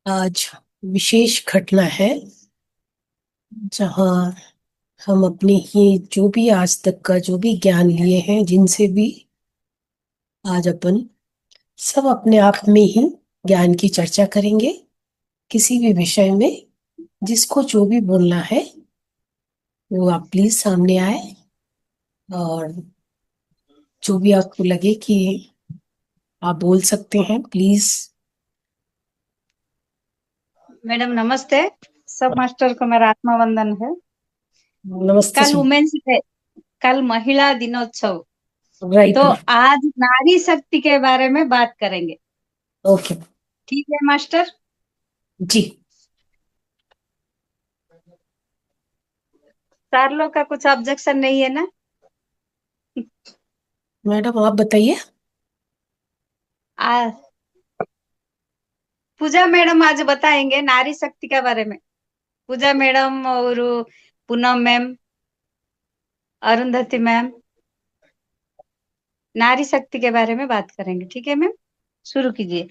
आज विशेष घटना है जहाँ हम अपने ये जो भी आज तक का जो भी ज्ञान लिए हैं जिनसे भी आज अपन सब अपने आप में ही ज्ञान की चर्चा करेंगे किसी भी विषय में। जिसको जो भी बोलना है वो आप प्लीज सामने आए और जो भी आपको लगे कि आप बोल सकते हैं प्लीज। मैडम नमस्ते। सब मास्टर को मेरा आत्मा वंदन है। नमस्ते कल सुन। वुमेन्स डे, कल महिला दिनोत्सव। राइट। तो आज नारी शक्ति के बारे में बात करेंगे। ओके। ठीक है मास्टर। जी। सार लोग का कुछ ऑब्जेक्शन नहीं है ना? मैडम आप बताइए। आ, पूजा मैडम आज बताएंगे नारी शक्ति के बारे में। पूजा मैडम और पूनम मैम, अरुंधति मैम नारी शक्ति के बारे में बात करेंगे। ठीक है मैम, शुरू कीजिए।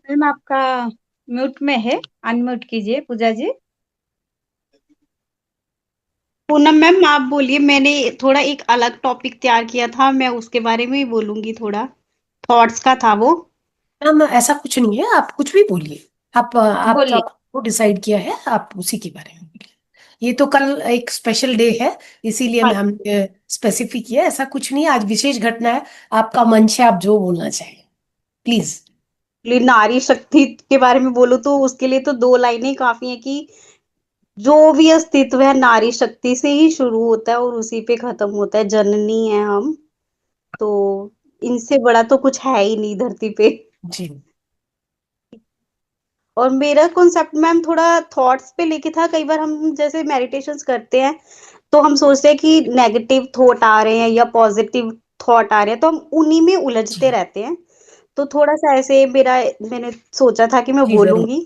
मैम आपका म्यूट में है, अनम्यूट कीजिए पूजा जी। पूनम मैम आप बोलिए। मैंने थोड़ा एक अलग टॉपिक तैयार किया था, मैं उसके बारे में ही बोलूंगी। थोड़ा थॉट्स का था वो। मैम ऐसा कुछ नहीं है, आप कुछ भी बोलिए। आप जो बोलिए। आपको डिसाइड किया है आप उसी के बारे में बोलिए। ये तो कल एक स्पेशल डे है इसीलिए हाँ, मैम ने स्पेसिफिक किया है, ऐसा कुछ नहीं है, आज विशेष घटना है। आपका मंच है, आप जो बोलना चाहें प्लीज। इसलिए नारी शक्ति के बारे में बोलूं तो उसके लिए तो दो लाइनें काफी है कि जो भी अस्तित्व है नारी शक्ति से ही शुरू होता है और उसी पे खत्म होता है। जननी है हम तो, इनसे बड़ा तो कुछ है ही नहीं धरती पे। जी। और मेरा कॉन्सेप्ट मैम थोड़ा थॉट्स पे लेके था। कई बार हम जैसे मेडिटेशंस करते हैं तो हम सोचते हैं कि नेगेटिव थॉट आ रहे हैं या पॉजिटिव थॉट आ रहे हैं, तो हम उन्हीं में उलझते जी। रहते हैं। तो थोड़ा सा ऐसे मैंने सोचा था कि मैं जी जरूर। बोलूंगी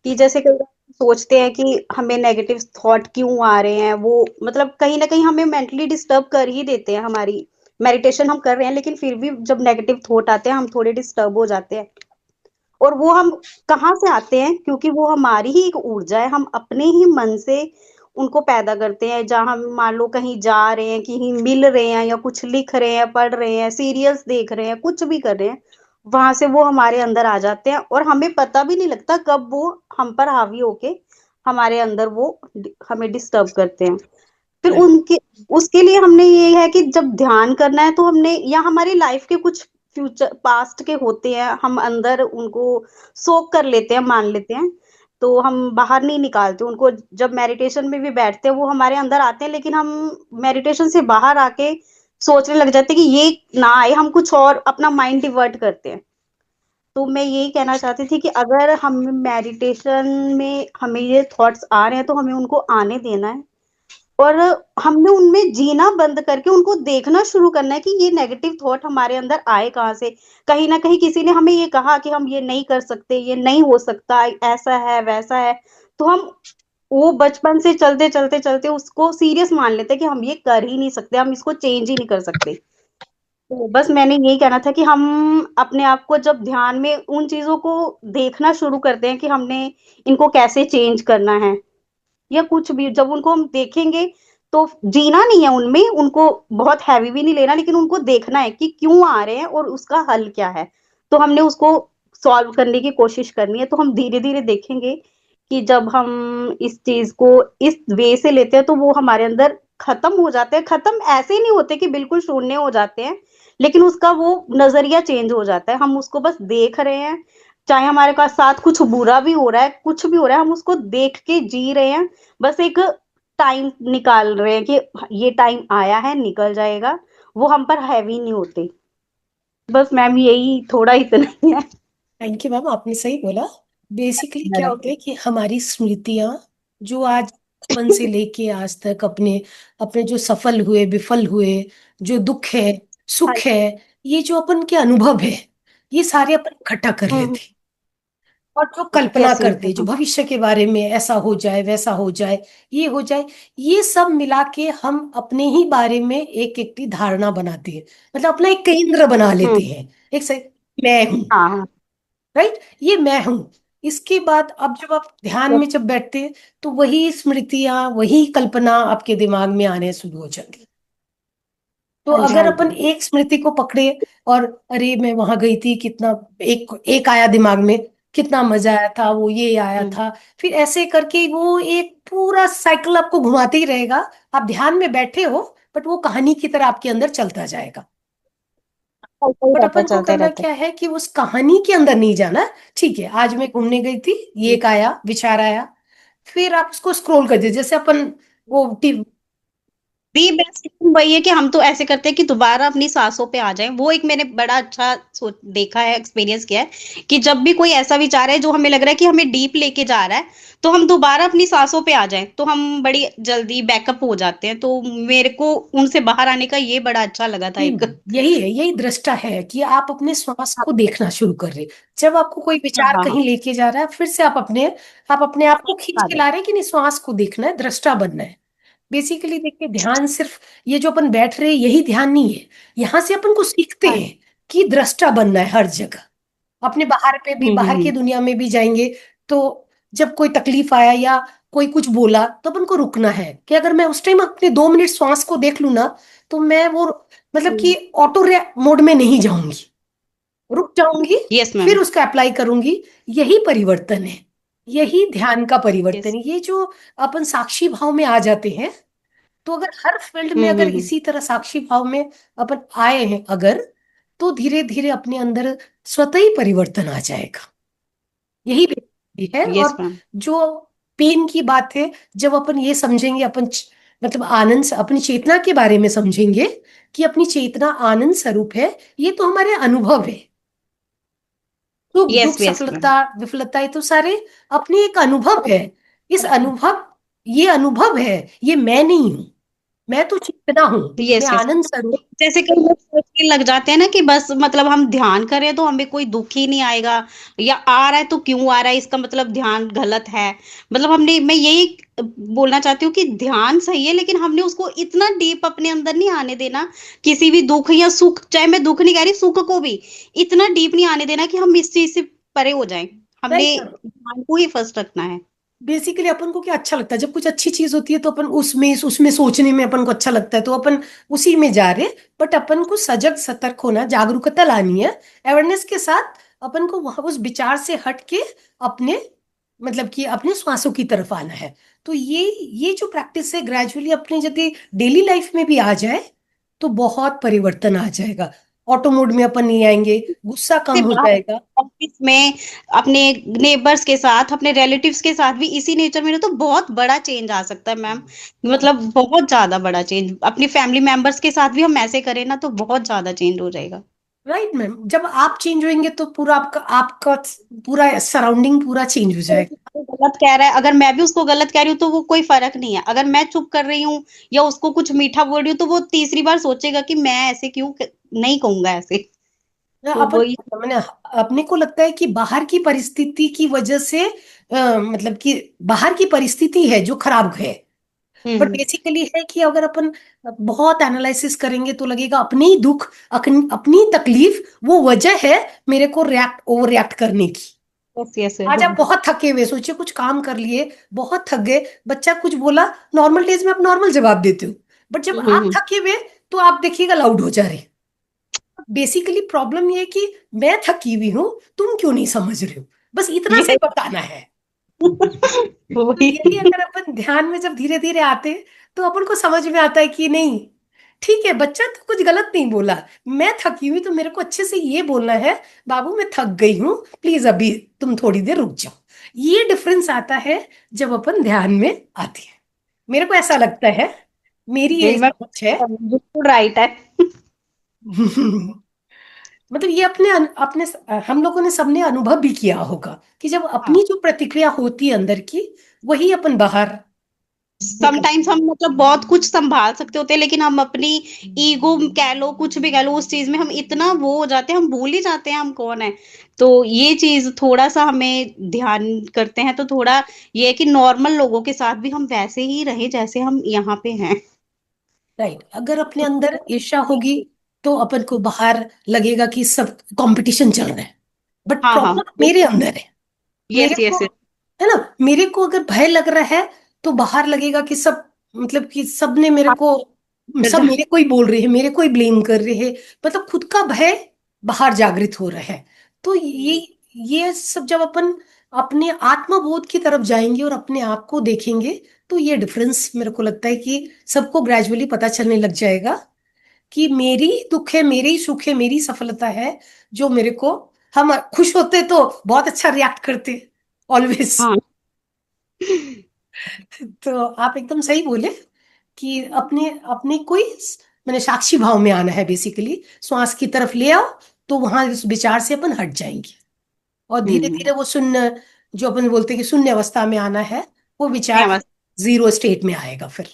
कि जैसे कई बार सोचते हैं कि हमें नेगेटिव थॉट क्यों आ रहे हैं, वो मतलब कहीं ना कहीं हमें मेंटली डिस्टर्ब कर ही देते हैं। हमारी मेडिटेशन हम कर रहे हैं लेकिन फिर भी जब नेगेटिव थॉट आते हैं हम थोड़े डिस्टर्ब हो जाते हैं। और वो हम कहाँ से आते हैं, क्योंकि वो हमारी ही एक ऊर्जा है। हम अपने ही मन से उनको पैदा करते हैं। जहाँ हम मान लो कहीं जा रहे हैं, कहीं मिल रहे हैं या कुछ लिख रहे हैं, पढ़ रहे हैं, सीरियल्स देख रहे हैं, कुछ भी कर रहे हैं, वहां से वो हमारे अंदर आ जाते हैं और हमें पता भी नहीं लगता कब वो हम पर हावी होके हमारे अंदर वो हमें डिस्टर्ब करते हैं। फिर राइट। उनके उसके लिए हमने ये है कि जब ध्यान करना है तो हमने, या हमारी लाइफ के कुछ फ्यूचर पास्ट के होते हैं, हम अंदर उनको सोक कर लेते हैं, मान लेते हैं। तो हम बाहर नहीं निकालते उनको। जब मेडिटेशन में भी बैठते हैं वो हमारे अंदर आते हैं, लेकिन हम मेडिटेशन से बाहर आके सोचने लग जाते हैं कि ये ना आए, हम कुछ और अपना माइंड डिवर्ट करते हैं। तो मैं यही कहना चाहती थी कि अगर हम मेडिटेशन में हमें ये थॉट्स आ रहे हैं तो हमें उनको आने देना है और हमने उनमें जीना बंद करके उनको देखना शुरू करना है कि ये नेगेटिव थॉट हमारे अंदर आए कहाँ से। कहीं ना कहीं किसी ने हमें ये कहा कि हम ये नहीं कर सकते, ये नहीं हो सकता, ऐसा है वैसा है। तो हम वो बचपन से चलते चलते चलते उसको सीरियस मान लेते हैं कि हम ये कर ही नहीं सकते, हम इसको चेंज ही नहीं कर सकते। तो बस मैंने यही कहना था कि हम अपने आप को जब ध्यान में उन चीजों को देखना शुरू करते हैं कि हमने इनको कैसे चेंज करना है या कुछ भी, जब उनको हम देखेंगे तो जीना नहीं है उनमें, उनको बहुत हैवी भी नहीं लेना, लेकिन उनको देखना है कि क्यों आ रहे हैं और उसका हल क्या है। तो हमने उसको सॉल्व करने की कोशिश करनी है। तो हम धीरे धीरे देखेंगे कि जब हम इस चीज को इस वे से लेते हैं तो वो हमारे अंदर खत्म हो जाते हैं। खत्म ऐसे ही नहीं होते कि बिल्कुल शून्य हो जाते हैं, लेकिन उसका वो नजरिया चेंज हो जाता है। हम उसको बस देख रहे हैं, चाहे हमारे पास साथ कुछ बुरा भी हो रहा है, कुछ भी हो रहा है, हम उसको देख के जी रहे हैं। बस एक टाइम निकाल रहे हैं कि ये टाइम आया है, निकल जाएगा। वो हम पर हैवी नहीं होते। बस मैम यही थोड़ा इतना ही है। थैंक यू मैम, आपने सही बोला। बेसिकली क्या मैडम। होता है कि हमारी स्मृतियां जो आज बचपन से लेके आज तक अपने अपने जो सफल हुए विफल हुए, जो दुख है सुख है, ये जो अपन के अनुभव है, ये सारे अपन इकट्ठा कर हम्म। लेते हैं। और जो कल्पना कैसे करते, जो हाँ। भविष्य के बारे में, ऐसा हो जाए, वैसा हो जाए, ये हो जाए, ये सब मिला के हम अपने ही बारे में एक एक की धारणा बनाते हैं, मतलब अपना एक केंद्र बना लेते हम्म। हैं, एक से मैं हूँ। हाँ हाँ। राइट, ये मैं हूं। इसके बाद अब जब आप ध्यान में जब बैठते हैं, तो वही स्मृतियां, वही कल्पना आपके दिमाग में आने शुरू हो जाती है। तो हाँ जी अगर हाँ अपन जी। एक स्मृति को पकड़े और अरे मैं वहां गई थी, कितना एक एक आया दिमाग में, कितना मजा आया था, वो ये आया हम्म। था, फिर ऐसे करके वो एक पूरा साइकिल आपको घुमाते ही रहेगा। आप ध्यान में बैठे हो, बट वो कहानी की तरह आपके अंदर चलता जाएगा। चलता ही बट रहता है, अपन को चलते करना रहता क्या है कि उस कहानी के अंदर नहीं जाना। ठीक है, आज मैं घूमने गई थी, ये है। एक आया, विचार आया, फिर आप उसको स्क्रॉल कर दीजिए, जैसे अपन वो दी बेस्ट वही है कि हम तो ऐसे करते हैं कि दोबारा अपनी सांसों पे आ जाएं। वो एक मैंने बड़ा अच्छा देखा है, एक्सपीरियंस किया है कि जब भी कोई ऐसा विचार है जो हमें लग रहा है कि हमें डीप लेके जा रहा है, तो हम दोबारा अपनी सांसों पे आ जाएं तो हम बड़ी जल्दी बैकअप हो जाते हैं। तो मेरे को उनसे बाहर आने का ये बड़ा अच्छा लगा था एक। यही है, यही दृष्टा है कि आप अपने श्वास को देखना शुरू कर रहे। जब आपको कोई हाँ विचार हाँ हाँ। कहीं लेके जा रहा है, फिर से आप अपने आप को खींच आ के जाए। ला रहे हैं कि नहीं, श्वास को देखना है, दृष्टा बनना है। बेसिकली देखिए, ध्यान सिर्फ ये जो अपन बैठ रहे हैं यही ध्यान नहीं है। यहाँ से अपन को सीखते हाँ। हैं कि दृष्टा बनना है हर जगह। अपने बाहर पे भी, बाहर की हम्म। दुनिया में भी जाएंगे, तो जब कोई तकलीफ आया या कोई कुछ बोला, तो अपन को रुकना है कि अगर मैं उस टाइम अपने 2 मिनट श्वास को देख लूं ना, तो मैं वो, मतलब कि ऑटो मोड में नहीं जाऊंगी, रुक जाऊंगी, यस फिर मैम। उसका अप्लाई करूंगी। यही परिवर्तन है, यही ध्यान का परिवर्तन यस। है, ये जो अपन साक्षी भाव में आ जाते हैं। तो अगर हर फील्ड में अगर हम्म। इसी तरह साक्षी भाव में अपन आए हैं अगर, तो धीरे धीरे अपने अंदर स्वतः ही परिवर्तन आ जाएगा। यही बेसिकली है। यस और मैम। जो पेन की बात है, जब अपन ये समझेंगे, मतलब आनंद अपनी चेतना के बारे में समझेंगे कि अपनी चेतना आनंद स्वरूप है, ये तो हमारे अनुभव है। सुख दुख यस यस सफलता मैम। विफलता, ये तो सारे अपने एक अनुभव है। इस अनुभव, ये अनुभव है, ये मैं नहीं हूं। मैं तो चेतना हूं, मैं यस यस। आनंद स्वरूप। जैसे कई लोग सोचने लग जाते हैं ना कि बस मतलब हम ध्यान करें तो हमें कोई दुख ही नहीं आएगा, या आ रहा है तो क्यों आ रहा है, इसका मतलब ध्यान गलत है। मतलब हमने, मैं यही बोलना चाहती हूँ कि ध्यान सही है, लेकिन हमने उसको इतना डीप अपने अंदर नहीं आने देना। किसी भी दुख या सुख, चाहे मैं दुख नहीं कह रही, सुख को भी इतना डीप नहीं आने देना कि हम इस चीज से परे हो जाएं। हमने राइट। ध्यान को ही फर्स्ट रखना है। बेसिकली अपन को क्या अच्छा लगता है, जब कुछ अच्छी चीज होती है तो अपन उसमें उसमें सोचने में अपन को अच्छा लगता है, तो अपन उसी में जा रहे। बट अपन को सजग सतर्क होना, जागरूकता लानी है, अवेयरनेस के साथ। अपन को वहां उस विचार से हट के अपने, मतलब कि अपने श्वासों की तरफ आना है। तो ये जो प्रैक्टिस है, ग्रेजुअली अपने यदि डेली लाइफ में भी आ जाए, तो बहुत परिवर्तन आ जाएगा। ऑटो मोड में अपन नहीं आएंगे, गुस्सा कम से हो बाहर जाएगा। ऑफिस में, अपने नेबर्स के साथ, अपने रिलेटिव्स के साथ भी इसी नेचर में रहो तो बहुत बड़ा चेंज आ सकता है मैम। मतलब बहुत ज्यादा बड़ा चेंज। अपनी फैमिली मेंबर्स के साथ भी हम ऐसे करें ना तो बहुत ज्यादा चेंज हो जाएगा। राइट मैम, जब आप चेंज होंगे तो पूरा आपका आपका पूरा सराउंडिंग पूरा चेंज हो कोई जाएगा। उसको गलत कह रहा है, अगर मैं भी उसको गलत कह रही हूँ तो वो कोई फर्क नहीं है। अगर मैं चुप कर रही हूँ या उसको कुछ मीठा बोल रही हूँ तो वो तीसरी बार सोचेगा कि मैं ऐसे क्यों नहीं कहूंगा ऐसे। तो अपन, वही। मैंने, अपने को लगता है कि बाहर की परिस्थिति की वजह से, मतलब कि बाहर की परिस्थिति है जो खराब है। But hmm. बेसिकली है कि अगर अपन बहुत एनालिसिस करेंगे तो लगेगा अपने ही दुख, अपनी तकलीफ वो वजह है मेरे को ओवर रिएक्ट करने की। Yes yes. आज आप बहुत थके हुए, सोचिए कुछ काम कर लिए, बहुत थक गए, बच्चा कुछ बोला, नॉर्मल डेज में आप नॉर्मल जवाब देते हो, बट जब आप हम्म। थके हुए, तो आप देखिएगा लाउड हो जा रहे। बेसिकली प्रॉब्लम ये है कि मैं थकी हुई हूं, तुम क्यों नहीं समझ रहे हो, बस इतना से ये बताना है। तो वही। यही अगर अपन ध्यान में जब धीरे धीरे आते हैं, तो अपन को समझ में आता है कि नहीं, ठीक है, बच्चा तो कुछ गलत नहीं बोला, मैं थकी हुई तो मेरे को अच्छे से ये बोलना है, बाबू मैं थक गई हूँ, प्लीज अभी तुम थोड़ी देर रुक जाओ। ये डिफरेंस आता है जब अपन ध्यान में आते हैं। मेरे को ऐसा लगता है, मेरी ये नहीं मैं समझ है। बिल्कुल राइट है। मतलब ये अपने हम लोगों ने सबने अनुभव भी किया होगा कि जब हाँ। अपनी जो प्रतिक्रिया होती है अंदर की, वही अपन बाहर समटाइम्स हम मतलब बहुत कुछ संभाल सकते होते हैं, लेकिन हम अपनी ईगो कह लो, कुछ भी कह लो, उस चीज में हम इतना वो हो जाते हैं, हम भूल ही जाते हैं हम कौन है। तो ये चीज थोड़ा सा हमें ध्यान करते हैं तो थोड़ा ये है कि नॉर्मल लोगों के साथ भी हम वैसे ही रहे जैसे हम यहाँ पे हैं। राइट, अगर अपने अंदर ईर्ष्या होगी तो अपन को बाहर लगेगा कि सब कंपटीशन चल रहा है, बट हाँ हाँ, प्रॉब्लम मेरे अंदर है। मेरे यस को, यस। है ना, मेरे को अगर भय लग रहा है तो बाहर लगेगा कि सब, मतलब कि सबने मेरे को, सब मेरे को ही बोल रहे हैं, मेरे को ही ब्लेम कर रहे हैं, मतलब खुद का भय बाहर जागृत हो रहा है। तो ये सब जब अपन अपने आत्मबोध की तरफ जाएंगे और अपने आप को देखेंगे, तो ये डिफरेंस मेरे को लगता है कि सबको ग्रेजुअली पता चलने लग जाएगा कि मेरी दुख है, मेरी सुख है, मेरी सफलता है जो मेरे को, हम खुश होते तो बहुत अच्छा रिएक्ट करते ऑलवेज। हाँ तो आप एकदम सही बोले कि अपने अपने कोई मैंने साक्षी भाव में आना है, बेसिकली श्वास की तरफ ले आओ, तो वहां उस विचार से अपन हट जाएंगे और धीरे हम्म। धीरे वो शून्य, जो अपन बोलते हैं कि शून्य अवस्था में आना है, वो क्या विचार बात। जीरो स्टेट में आएगा फिर।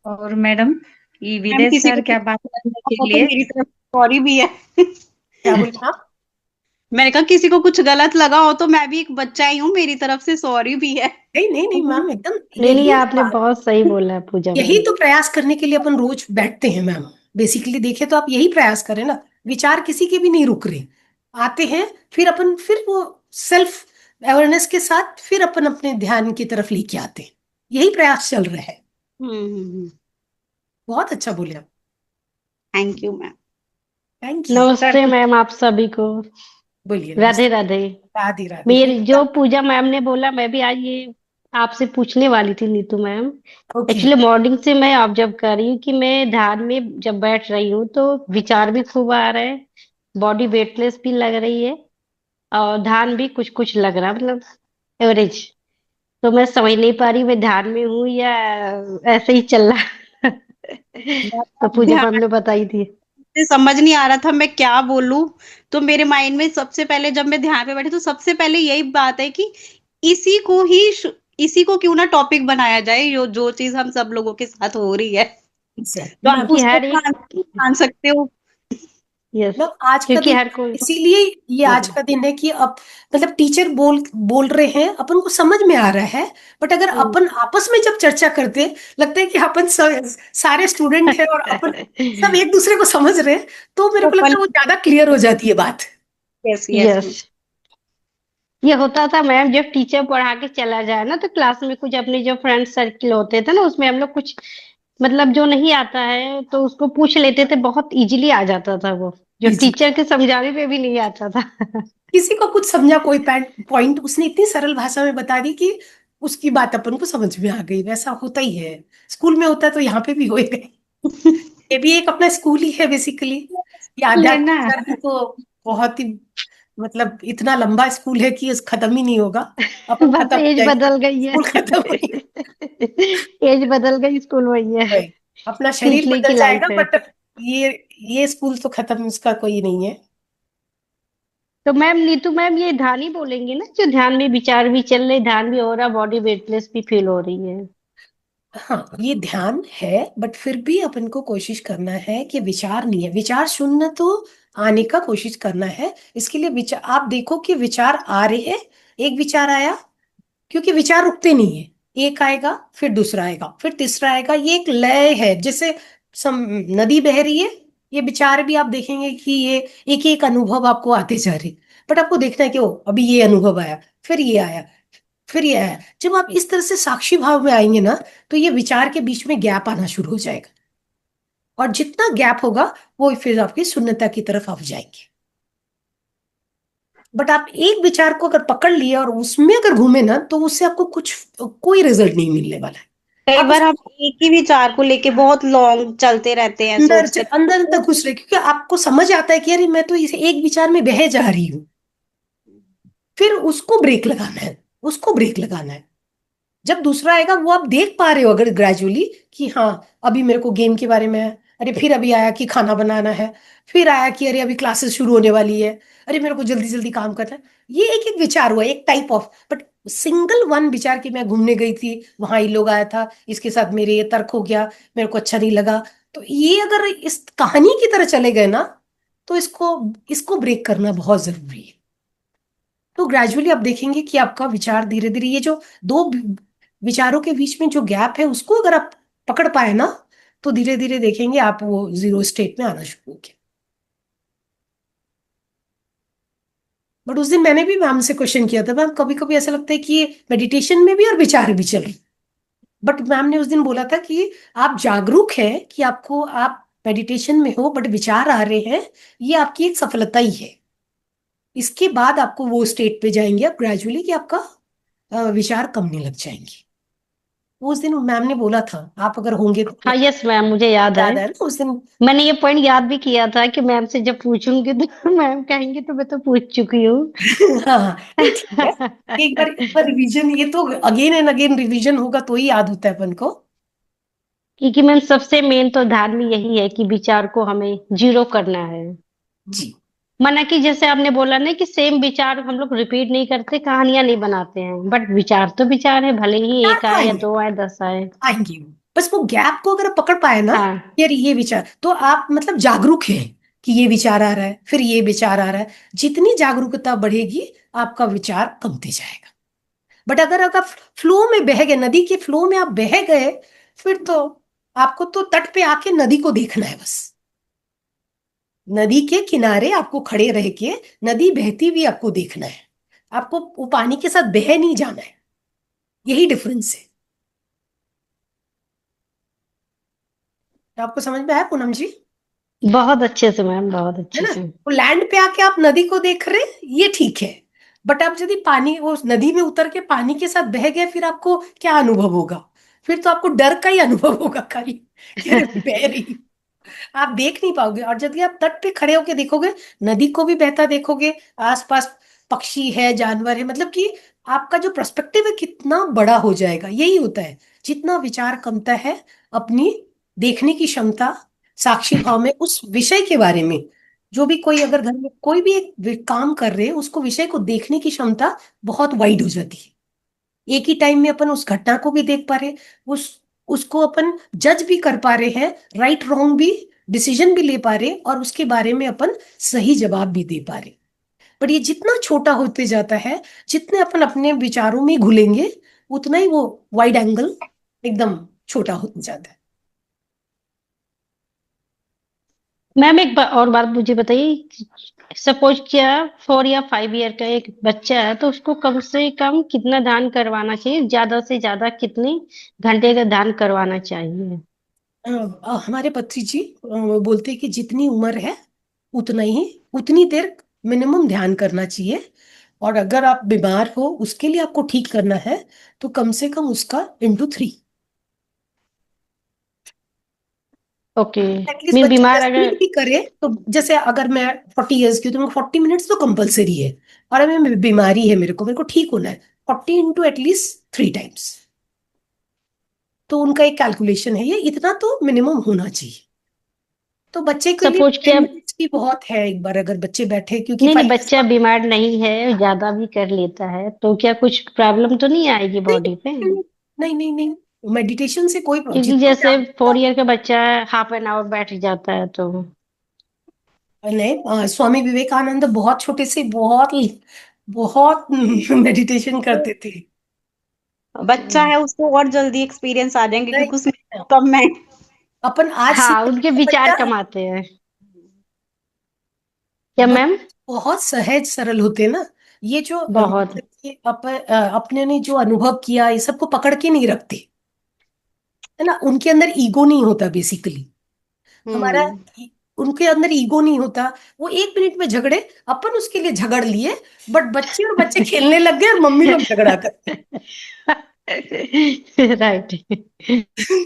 और मैडम, ये मैम विदेश किसी सर को क्या कुछ बात गलत करने लगा के हो तो लिए। मेरी तरफ सॉरी भी है। क्या बोले आप? मैंने कहा किसी को कुछ गलत लगा हो तो मैं भी एक बच्चा ही हूँ, मेरी तरफ से सॉरी भी है। नहीं नहीं नहीं मैम, एकदम नहीं नहीं, यही आपने बहुत सही बोला है पूजा यही मैम। तो प्रयास करने के लिए अपन रोज बैठते हैं मैम। बेसिकली देखे तो आप यही प्रयास करें ना, विचार किसी के भी नहीं रुक रहे, आते हैं, फिर अपन फिर वो सेल्फ अवेयरनेस के साथ फिर अपन अपने ध्यान की तरफ लेके आते हैं, यही प्रयास चल रहा है। हम्म। बहुत अच्छा बोले आप। Thank you ma'am. Thank you. Sir नमस्ते कुछ मैम, आप सभी को बोलिए राधे नमस्ते। राधे। राधे राधे, मेरी पूजा। जो पूजा मैम ने बोला, मैं भी आज ये आपसे पूछने वाली थी Neetu ma'am. Okay. Actually morning से मैं ऑब्जर्व कर रही हूँ कि मैं ध्यान में जब बैठ रही हूँ तो विचार भी खूब आ रहे हैं, बॉडी वेटलेस भी लग रही है, और ध्यान भी कुछ कुछ लग रहा है, मतलब एवरेज। तो मैं समझ नहीं पा रही मैं ध्यान में हूँ या ऐसे ही चल रहा। तो अब पूजा मैम ध्यान ने बताई थी। से समझ नहीं आ रहा था मैं क्या बोलूं। तो मेरे माइंड में सबसे पहले जब मैं ध्यान पे बैठी तो सबसे पहले यही बात है कि इसी को ही इसी को क्यों ना टॉपिक बनाया जाए, जो जो चीज हम सब लोगों के साथ हो रही है। तो आप क्योंकि उसको हर एक, मान सकते हो। यस, मतलब आज का क्योंकि दिन, हर कोई, इसीलिए ये आज हम्म, का दिन है कि अब, मतलब टीचर बोल बोल रहे हैं, अपन को समझ में आ रहा है, बट अगर हम्म। अपन आपस में जब चर्चा करते हैं, लगता है कि अपन सारे स्टूडेंट हैं और अपन सब एक दूसरे को समझ रहे हैं, तो मेरे को लगता ओपन। है वो ज्यादा क्लियर हो जाती है बात। Yes yes. यस, ये होता था मैम जब टीचर पढ़ा के चला जाए ना, तो क्लास में कुछ अपने जो फ्रेंड सर्किल होते थे ना, उसमें हम लोग कुछ, मतलब जो नहीं आता है तो उसको पूछ लेते थे, बहुत इजीली आ जाता था वो, जो जी जी। टीचर के समझाने पे भी नहीं आता था। किसी को कुछ समझा, कोई पॉइंट उसने इतनी सरल भाषा में बता दी कि उसकी बात अपन को समझ में आ गई। वैसा होता ही है, स्कूल में होता है तो यहाँ पे भी होएगा। ये भी एक अपना स्कूल ही है बेसिकली। ये लेना। आध्यात्मिक जर्नी तो बहुत ही, मतलब इतना लंबा स्कूल है कि इस खत्म ही नहीं होगा, अपन बस खत्म हो एज जाएंगे, बदल गई है। स्कूल खत्म हो जाएगा। एज बदल गई, स्कूल वही है, Right. अपना शरीर सीखने की बदल जाएगा, लाइफ है। बट ये ये स्कूल तो खत्म, उसका कोई नहीं है। तो मैम नीतू मैम, ये ध्यान ही बोलेंगे ना, जो ध्यान में विचार भी चल रहे, ध्यान भी हो रहा, बॉडी वेटलेस भी फील हो रही है। हाँ, ये ध्यान है, बट फिर भी अपन को कोशिश करना है कि विचार नहीं है, विचार शून्य तो आने का कोशिश करना है। इसके लिए विचार, आप देखो कि विचार आ रहे हैं, एक विचार आया, क्योंकि विचार रुकते नहीं है, एक आएगा फिर दूसरा आएगा फिर तीसरा आएगा, ये एक लय है, जैसे सम नदी बह रही है, ये विचार भी आप देखेंगे कि ये एक एक अनुभव आपको आते जा रहे, बट आपको देखना है कि ओ अभी ये अनुभव आया, फिर ये आया, फिर ये आया। जब आप इस तरह से साक्षी भाव में आएंगे ना, तो ये विचार के बीच में गैप आना शुरू हो जाएगा, और जितना गैप होगा वो फिर आपकी शून्यता की तरफ आप जाएंगे। बट आप एक विचार को अगर पकड़ लिए और उसमें अगर घूमे ना, तो उससे आपको कुछ, कोई रिजल्ट नहीं मिलने वाला है। कई आप बार उस हम एक ही विचार को लेके बहुत लॉन्ग चलते रहते हैं, अंदर सोचते अंदर रहते तक घुस रहे, क्योंकि आपको समझ आता है कि अरे मैं तो इस एक विचार में बह जा रही हूँ। फिर उसको ब्रेक लगाना है, उसको ब्रेक लगाना है। जब दूसरा आएगा वो आप देख पा रहे हो अगर ग्रेजुअली, कि हाँ अभी मेरे को गेम के बारे में है, अरे फिर अभी आया कि खाना बनाना है, फिर आया कि अरे अभी क्लासेस शुरू होने वाली है, अरे मेरे को जल्दी जल्दी काम करना है। ये एक एक विचार हुआ, एक type of, but single one विचार की मैं घूमने गई थी, वहां ये लोग आया था, इसके साथ मेरे ये तर्क हो गया, मेरे को अच्छा नहीं लगा। तो ये अगर इस कहानी की तरह चले गए ना, तो इसको इसको ब्रेक करना बहुत जरूरी है। तो ग्रेजुअली आप देखेंगे कि आपका विचार धीरे धीरे, ये जो दो विचारों के बीच में जो गैप है उसको अगर आप पकड़ पाए ना, तो धीरे धीरे देखेंगे आप वो जीरो स्टेट में आना शुरू हो गया। बट उस दिन मैंने भी मैम से क्वेश्चन किया था, मैम कभी कभी ऐसा लगता है कि ये मेडिटेशन में भी और विचार भी चल रहे। बट मैम ने उस दिन बोला था कि आप जागरूक है कि आपको, आप मेडिटेशन में हो बट विचार आ रहे हैं, ये आपकी एक सफलता ही है। इसके बाद आपको वो स्टेट पे जाएंगे आप ग्रेजुअली कि आपका विचार कमने लग जाएंगे। वो उस दिन मैम ने बोला था, आप अगर होंगे तो हाँ, यस मैम, मुझे याद है। याद है ना उस दिन। मैंने ये पॉइंट याद भी किया था कि मैम से जब पूछूंगी तो मैम कहेंगी तो मैं तो पूछ चुकी हूँ। हाँ, नहीं ठीक है, एक बार रिवीजन, ये तो अगेन एंड अगेन रिवीजन होगा तो ही याद होता है अपन को। क्योंकि मैम सबसे मेन तो ध्यान में यही है कि विचार को हमें जीरो करना है। जी। माना कि जैसे आपने बोला ना कि सेम विचार हम लोग रिपीट नहीं करते, कहानियां नहीं बनाते हैं, बट विचार तो विचार है, भले ही याद एक तो आए या आएंगे, दो आए 10 आए। आएंगे वो। बस वो गैप को अगर पकड़ पाए ना, हाँ, यार ये विचार तो आप मतलब जागरूक हैं कि ये विचार आ रहा है, फिर ये विचार आ रहा है। जितनी जागरूकता बढ़ेगी, आपका विचार कमते जाएगा। बट अगर अगर फ्लो में बह गए, नदी के फ्लो में आप बह गए, फिर तो आपको तो तट पे आके नदी को देखना है बस। नदी के किनारे आपको खड़े रह के नदी बहती हुई आपको देखना है। आपको वो पानी के साथ बह नहीं जाना है। यही डिफरेंस है। तो आपको समझ में आया पूनम जी? बहुत अच्छे से मैम, बहुत है अच्छे ना? से। वो लैंड पे आके आप नदी को देख रहे हैं, ये ठीक है। बट आप यदि पानी, वो नदी में उतर के पानी के साथ बह गए, फिर आपको क्या अनुभव होगा? फिर तो आपको डर का ही अनुभव होगा खाली कि अरे बह रही। आप देख नहीं पाओगे। और यदि आप तट पे खड़े होके देखोगे, नदी को भी बहता देखोगे, आसपास पक्षी है, जानवर है, मतलब कि आपका जो पर्सपेक्टिव है कितना बड़ा हो जाएगा। यही होता है, जितना विचार कमता है, अपनी देखने की क्षमता, साक्षी भाव में उस विषय के बारे में, जो भी कोई अगर घर में कोई भी एक काम कर रहे हैं, उसको विषय को देखने की क्षमता बहुत वाइड हो जाती है। एक ही टाइम में अपन उस घटना को भी देख पा रहे, उस उसको अपन जज भी कर पा रहे हैं, राइट रॉन्ग भी डिसीजन भी ले पा रहे, और उसके बारे में अपन सही जवाब भी दे पा रहे। पर ये जितना छोटा होते जाता है, जितने अपन अपने विचारों में घुलेंगे, उतना ही वो वाइड एंगल एकदम छोटा होते जाता है। मैम एक और बात मुझे बताइए, सपोज किया 4 या 5 ईयर का एक बच्चा है, तो उसको कम से कम कितना ध्यान करवाना चाहिए, ज्यादा से ज्यादा कितने घंटे का ध्यान करवाना चाहिए? हमारे पत्री जी बोलते हैं कि जितनी उम्र है उतना ही, उतनी देर मिनिमम ध्यान करना चाहिए। और अगर आप बीमार हो, उसके लिए आपको ठीक करना है, तो कम से कम उसका *3। ओके। एटलीस्ट मीन बच्चा बीमार 10 मिनट अगर, भी करे, तो जैसे अगर मैं 40 इयर्स की हूँ तो मेरे को 40 मिनट्स तो कंपलसरी है। और अगर मैं बीमारी है, मेरे को ठीक होना है, 40 × एटलीस्ट 3 टाइम्स। तो उनका एक कैलकुलेशन है, ये इतना तो मिनिमम होना चाहिए। तो बच्चे के लिए सपोज किया, 10 मिनट्स भी बहुत है, एक बार अगर बच्चे बैठे, क्योंकि नहीं नहीं, 5 इयर्स बच्चा का। बीमार नहीं है, ज्यादा भी कर लेता है, तो क्या कुछ प्रॉब्लम तो नहीं आएगी नहीं बॉडी पे? नहीं नहीं नहीं, मेडिटेशन से कोई क्योंकि जितना जैसे ज्यादा। 4 ईयर का बच्चा हाफ एन आवर बैठ जाता है तो। नहीं, स्वामी विवेकानंद बहुत छोटे से बहुत बहुत मेडिटेशन करते थे। बच्चा है, उसको और जल्दी एक्सपीरियंस आ जाएंगे नहीं, क्योंकि उसमें कम है। अपन आज से हाँ, उनके विचार बच्चा कमाते हैं। क्या मैम? बहुत सहज सरल होते हैं ना। ये जो बहुत। मतलब कि अपने ने जो अनुभव किया, ये सबको पकड़ के नहीं रखते, है ना। उनके अंदर ईगो नहीं होता बेसिकली। हमारा, हम्म। उनके अंदर ईगो नहीं होता। वो 1 मिनट में झगड़े, अपन उसके लिए झगड़ लिए, बट बच्चे और बच्चे खेलने लग गए और मम्मी लोग झगड़ा करते। राइट।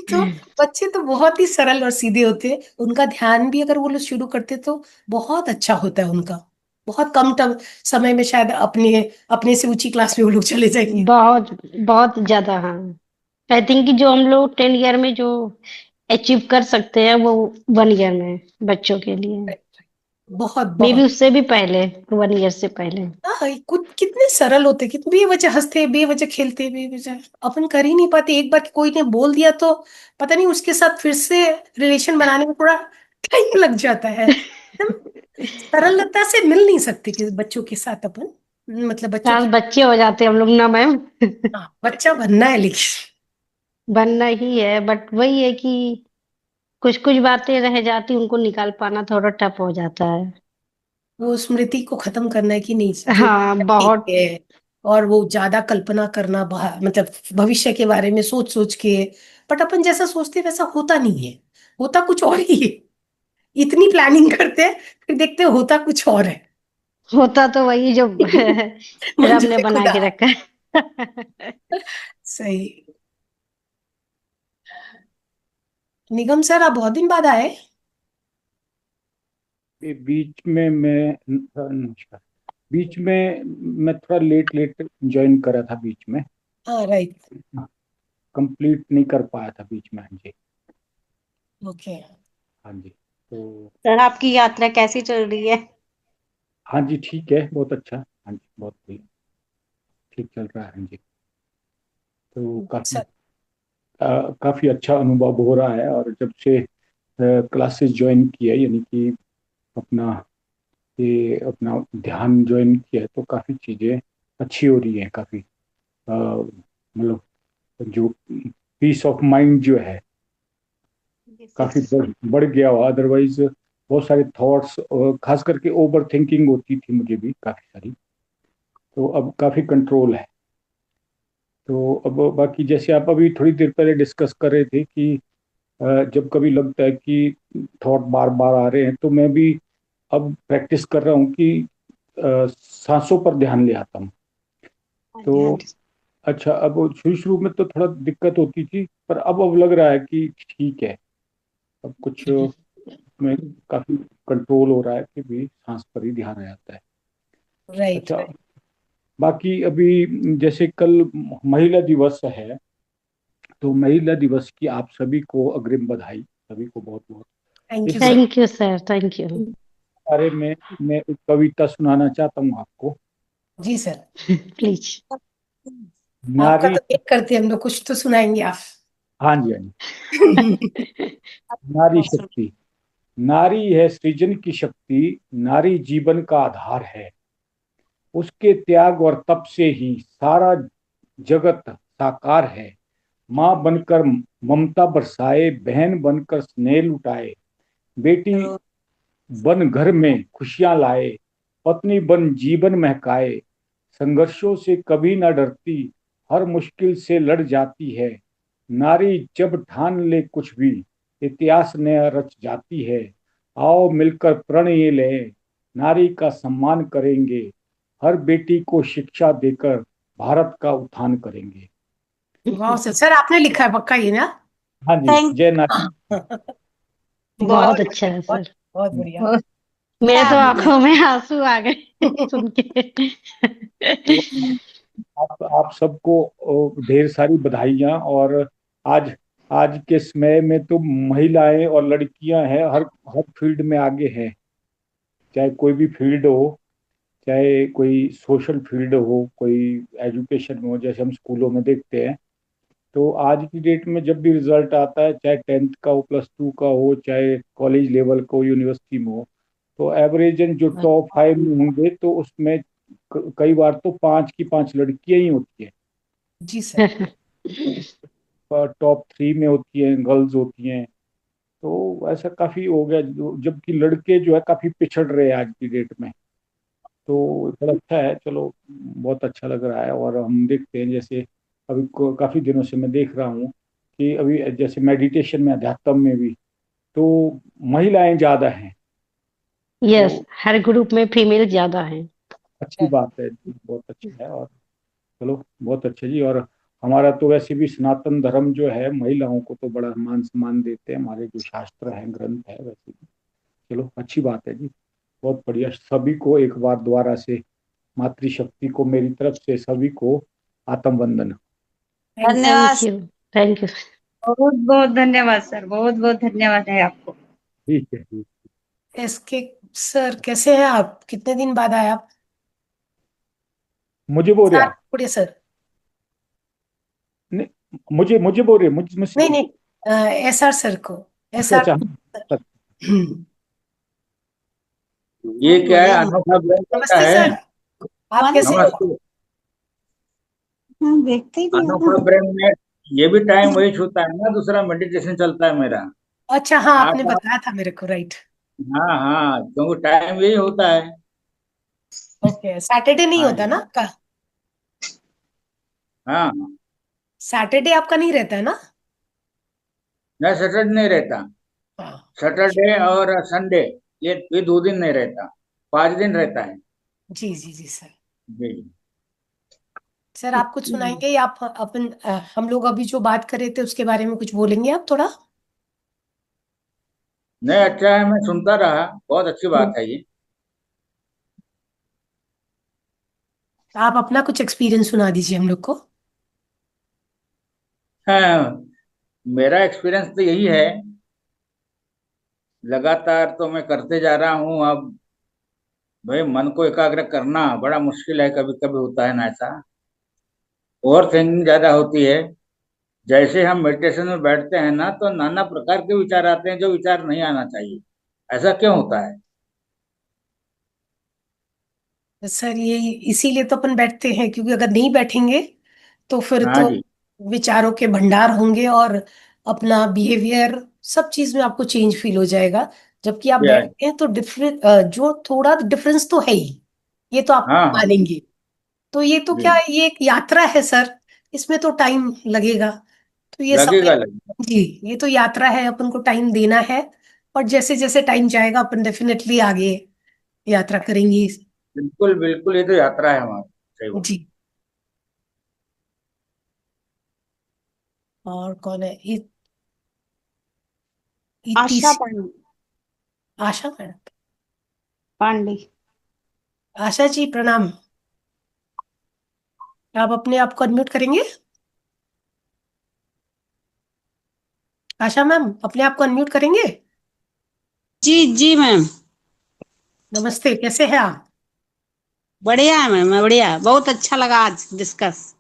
तो बच्चे तो बहुत ही सरल और सीधे होते हैं। उनका ध्यान भी अगर वो लोग शुरू करते तो बहुत अच्छा होता है उनका। बहुत कम समय में शायद अपने अपने से ऊंची क्लास में वो लोग चले जाएंगे। बहुत बहुत ज्यादा, हाँ। आई थिंक कि जो हम लोग 10 ईयर में जो अचीव कर सकते हैं वो 1 ईयर में बच्चों के लिए। बहुत मे भी बहुत। उससे भी पहले, 1 ईयर से पहले। हाँ, कुछ कितने सरल होते, कितने बेवजह हंसते, बेवजह खेलते, बेवजह अपन कर ही नहीं पाते। एक बार कोई ने बोल दिया तो पता नहीं उसके साथ फिर से रिलेशन बनाने में थोड़ा टाइम लग जाता है। हम सरलता से मिल नहीं सकते कि बच्चों के साथ अपन, मतलब बच्चों काश की। बच्चे हो जाते हम लोग ना मैम। हाँ, बच्चा बनना है लेकिन बनना ही है, बट वही है कि कुछ कुछ बातें रह जाती, उनको निकाल पाना थोड़ा टफ हो जाता है। वो स्मृति को खत्म करना है कि नहीं, जो हाँ ठीक बहुत। है। और वो ज्यादा कल्पना करना, मतलब भविष्य के बारे में सोच सोच के, बट अपन जैसा सोचते वैसा होता नहीं है, होता कुछ और ही है। इतनी प्लानिंग करते हैं, फिर देखते हैं होता कुछ और है। होता तो वही जो रब ने मंजूर बना खुदा। के रखा है। सही। निगम सर, आप बहुत दिन बाद आए। ये बीच में नमस्कार। बीच में मैं थोड़ा लेट लेट ज्वाइन करा था बीच में। हाँ, राइट। कंप्लीट नहीं कर पाया था बीच में। हाँ जी। ओके। हाँ जी। तो सर आपकी यात्रा कैसी चल रही है? हाँ जी, ठीक है, बहुत अच्छा। हाँ जी, बहुत बढ़िया, ठीक चल रहा है। हाँ जी। तो सर। काफ़ी अच्छा अनुभव हो रहा है। और जब से क्लासेस ज्वाइन किया, यानी कि अपना अपना ध्यान ज्वाइन किया है, तो काफ़ी चीज़ें अच्छी हो रही हैं। काफ़ी मतलब जो पीस ऑफ माइंड जो है यस काफी यस। बढ़ गया हुआ। अदरवाइज बहुत सारे थॉट्स, खास करके ओवर थिंकिंग होती थी मुझे भी काफी सारी। तो अब काफी कंट्रोल है। तो अब बाकी जैसे आप अभी थोड़ी देर पहले डिस्कस कर रहे थे कि जब कभी लगता है कि थॉट बार बार आ रहे हैं, तो मैं भी अब प्रैक्टिस कर रहा हूँ कि सांसों पर ध्यान ले आता हूँ। हाँ जी हाँ तो जी। अच्छा, अब शुरू शुरू में तो थोड़ा दिक्कत होती थी, पर अब लग रहा है कि ठीक है। अब कुछ में काफी कंट्रोल हो रहा है कि भी सांस पर ही ध्यान आ जाता है। राइट। अच्छा, बाकी अभी जैसे कल महिला दिवस है, तो महिला दिवस की आप सभी को अग्रिम बधाई, सभी को बहुत बहुत। थैंक इस you sir. Thank you sir, thank you. बारे में मैं एक कविता सुनाना चाहता हूँ आपको। जी सर। प्लीज। आपका नारी, तो वेट करते हैं हम लोग, कुछ तो सुनाएंगे आप। हाँ जी, हाँ जी। नारी शक्ति। नारी है सृजन की शक्ति, नारी जीवन का आधार है। उसके त्याग और तप से ही सारा जगत साकार है। माँ बनकर ममता बरसाए, बहन बनकर स्नेह लुटाए, बेटी बन घर में खुशियां लाए, पत्नी बन जीवन महकाए, संघर्षों से कभी न डरती, हर मुश्किल से लड़ जाती है। नारी जब ठान ले कुछ भी, इतिहास नया रच जाती है। आओ मिलकर प्रण ये ले, नारी का सम्मान करेंगे, हर बेटी को शिक्षा देकर भारत का उत्थान करेंगे। वाह सर, सर आपने लिखा है पक्का ये ना? हाँ जी, थैंक जय नारी। बहुत बहुत अच्छा है बहुत सर। बहुत बढ़िया। बहुत मेरे तो अच्छा। आंखों में आंसू आ गए सुन के। तो आप सबको ढेर सारी बधाइयाँ। और आज आज के समय में तो महिलाएं और लड़कियां हैं, हर हर फील्ड में आगे हैं। चाहे कोई भी फील्ड हो, चाहे कोई सोशल फील्ड हो, कोई एजुकेशन में हो, जैसे हम स्कूलों में देखते हैं। तो आज की डेट में जब भी रिजल्ट आता है, चाहे 10th का हो, +2 का हो, चाहे कॉलेज लेवल का हो, यूनिवर्सिटी में हो, तो एवरेजन जो टॉप 5 में होंगे, तो उसमें कई बार तो 5 की 5 लड़कियां ही होती हैं। जी सर। टॉप 3 में होती हैं, गर्ल्स होती हैं। तो ऐसा काफी हो गया, जबकि लड़के जो है काफी पिछड़ रहे हैं आज की डेट में। तो बड़ा अच्छा है, चलो बहुत अच्छा लग रहा है। और हम देखते हैं, जैसे अभी काफी दिनों से मैं देख रहा हूँ कि अभी जैसे मेडिटेशन में, अध्यात्म में भी तो महिलाएं ज्यादा हैं। यस, तो हर ग्रुप में फीमेल ज्यादा है। अच्छी बात है जी, बहुत अच्छा है। और चलो बहुत अच्छा जी। और हमारा तो वैसे भी सनातन धर्म जो है, महिलाओं को तो बड़ा मान सम्मान देते हैं, हमारे जो शास्त्र हैं, ग्रंथ है, वैसे भी चलो अच्छी बात है जी। बहुत बढ़िया। सभी को एक बार दोबारा से मातृशक्ति को मेरी तरफ से सभी को आत्म वंदन। Thank you. धन्यवाद। Thank you, thank you. बहुत बहुत धन्यवाद सर, बहुत बहुत धन्यवाद है आपको। ठीक है जी। एसके सर, कैसे हैं आप? कितने दिन बाद आए आप? मुझे बोल रहे सर आप? थोड़े सर। नहीं, मुझे मुझे बोल रहे, मुझसे। नहीं नहीं, एसआर सर को। अच्छा एसआर अच्छा, सर। हाँ। हम्म, ये क्या है, बोले हम अनोखा ब्रेन होता नमस्ते है। सर। आप हमारे कैसे हैं? नमस्ते। देखते ही नहीं अनोखा है ब्रेन में ये भी टाइम वही छूता है ना, दूसरा मेडिटेशन चलता है मेरा। अच्छा, हाँ आपने आप बताया था मेरे को, राइट। हाँ हाँ, क्योंकि टाइम यही होता है। ओके, सैटरडे नहीं हाँ होता जी। ना आपका? हाँ, सैटरडे आपका नहीं रहता है ना? नहीं सैटरडे नहीं रहता। हाँ। सैटरडे और संडे, ये 2 दिन नहीं रहता, 5 दिन रहता है। जी जी जी सर। जी। सर आप कुछ सुनाएंगे या आप हम लोग अभी जो बात कर रहे थे उसके बारे में कुछ बोलेंगे आप थोड़ा? नहीं, अच्छा है, मैं सुनता रहा, बहुत अच्छी बात है ये। आप अपना कुछ एक्सपीरियंस सुना दीजिए हम लोग को। हाँ, मेरा एक्सपीरियंस तो यही है, लगातार तो मैं करते जा रहा हूँ अब। भाई, मन को एकाग्र करना बड़ा मुश्किल है, कभी कभी होता है ना ऐसा, ओवर थिंकिंग ज्यादा होती है। जैसे हम मेडिटेशन में बैठते हैं ना, तो नाना प्रकार के विचार आते हैं जो विचार नहीं आना चाहिए। ऐसा क्यों होता है? सर ये इसीलिए तो अपन बैठते हैं, क्योंकि अगर नहीं बैठेंगे तो फिर हाँ तो जी। विचारों के भंडार होंगे और अपना बिहेवियर सब चीज में आपको चेंज फील हो जाएगा। जबकि आप ये है। बैठते हैं तो डिफरेंट, जो थोड़ा डिफरेंस तो है ही, ये तो आप हाँ हाँ। मानेंगे। तो ये तो जी। क्या, ये एक यात्रा है सर, इसमें तो टाइम लगेगा। तो ये समय, लगेगा लगेगा। जी, ये तो यात्रा है, अपन को टाइम देना है। और जैसे जैसे टाइम जाएगा अपन डेफिनेटली आगे यात्रा करेंगे। बिल्कुल बिल्कुल, ये तो यात्रा है हमारी। सही बात। जी। और कौन है? आशा इतिश पांडे। आशा मैडम। पांडे। आशा जी प्रणाम। आप अपने आप को अनम्यूट करेंगे? आशा मैम, अपने आप को अनम्यूट करेंगे? जी जी मैम। नमस्ते, कैसे हैं आप? बढ़िया है मैम, बढ़िया, बहुत अच्छा लगा आज डिस्कस।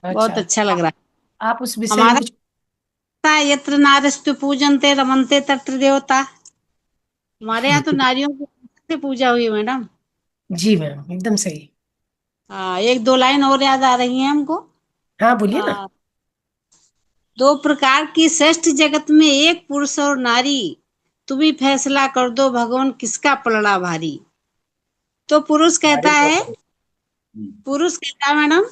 बहुत अच्छा, अच्छा लग रहा है। आप उस विषय में हमारा कुछ। था, यत्र नार्यस्तु पूजन्ते रमन्ते तत्र देवता। हमारे यहाँ तो नारियों की से पूजा हुई मैडम। जी मैम, एकदम सही। हाँ, एक दो लाइन और याद आ रही है हमको। हाँ बोलिए ना। हाँ, दो प्रकार की श्रेष्ठ जगत में एक पुरुष और नारी, तुम ही फैसला कर दो भगवान किसका पलड़ा भारी। तो नारी का पुरुष। पुरुष कहता है मैडम,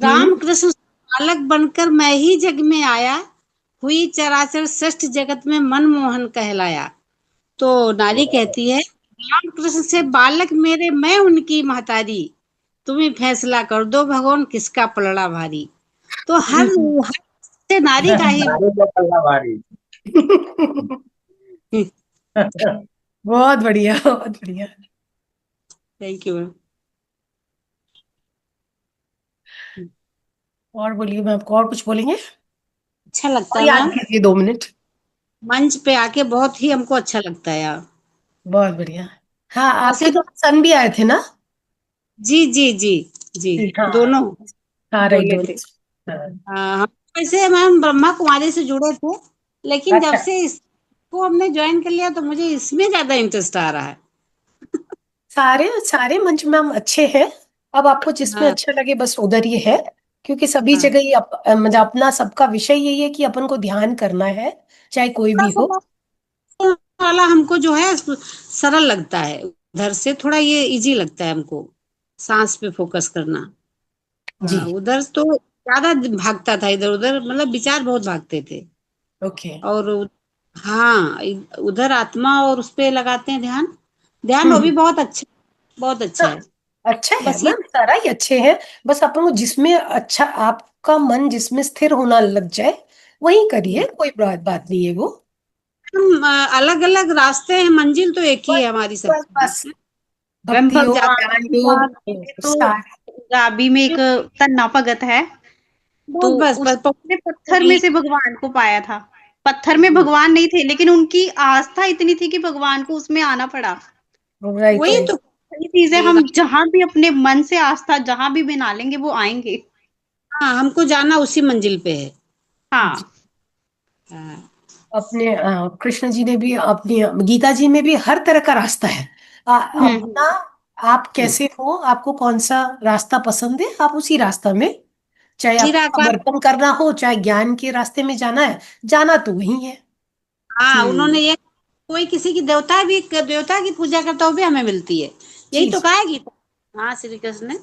राम हम्म। कृष्ण बालक बनकर मैं ही जग में आया, हुई चराचर श्रेष्ठ जगत में मनमोहन कहलाया। तो नारी वाह। कहती है, राम कृष्ण से बालक मेरे, मैं उनकी महतारी, तुम ही फैसला कर दो भगवान किसका पलड़ा भारी। तो हर से नारी का ही। नारी का पल्ला भारी। बहुत बढ़िया, बहुत बढ़िया। Thank you ma'am. और बोलिए, मैं आपको और कुछ बोलेंगे? अच्छा लगता और है याद मैम, कीजिए 2 मिनट। मंच पे आके बहुत ही हमको अच्छा लगता है यार। बहुत बढ़िया। हाँ, वैसे आपके तो तो सन भी आए थे ना? जी जी जी जी, जी हाँ। दोनों हाँ राइट, बोले थे। दोनों। हाँ। हाँ, हम वैसे मैम ब्रह्मा कुमारी से जुड़े थे, लेकिन जब अच्छा, से इसको हमने ज्वाइन कर लिया तो मुझे इसमें ज्यादा इंटरेस्ट आ रहा है। सारे सारे मंच में हम अच्छे हैं। अब आपको जिसमें हाँ अच्छा लगे बस उधर ही है। क्योंकि सभी हाँ, जगह ही मतलब अपना सबका विषय यही है कि अपन को ध्यान करना है, चाहे कोई थोड़ा भी सा हो। वाला हमको जो है सरल लगता है, उधर से थोड़ा ये इजी लगता है हमको, सांस पे फोकस करना। जी। हाँ, उधर तो ज्यादा भागता था, इधर उधर मतलब विचार बहुत भागते थे। ओके। और हाँ, उधर आत्मा और उस पे लगाते हैं ध्यान। ध्यान वो भी हम्म। बहुत अच्छा, बहुत अच्छा है। अच्छा है बस ये मैम, सारा ही अच्छे हैं। बस अपन को जिसमें अच्छा, आपका मन जिसमें स्थिर होना लग जाए वही करिए, कोई बात बात नहीं है वो। हम अलग अलग रास्ते हैं, मंजिल तो एक ही बस है हमारी बस बस, सबकी। भक्ति लगभग हो, ज्यादा ज्ञान बात योग, करें तो सारे। पंजाबी में एक तन्ना भगत है, तो बस बस बस उसने पत्थर में से भगवान को पाया था। पत्थर में भगवान नहीं थे, लेकिन उनकी आस्था इतनी थी कि भगवान को उसमें आना पड़ा। राइट वही राइट। तो सही चीज है, हम जहां भी अपने मन से आस्था जहां भी बना लेंगे वो आएंगे। हाँ, हमको जाना उसी मंजिल पे है। हाँ। हाँ। अपने कृष्ण जी ने भी अपनी गीता जी में भी हर तरह का रास्ता है। हम्म। अपना आप कैसे हो, आपको कौन सा रास्ता पसंद है, आप उसी रास्ता में, चाहे आपको निराकार। समर्पण करना हो, चाहे ज्ञान के रास्ते में जाना है, जाना तो वही है। हाँ, हम्म। उन्होंने ये कोई किसी की देवता की पूजा करता हो भी हमें मिलती है, यही जी तो कहा है गीता। हाँ, श्री कृष्ण ने।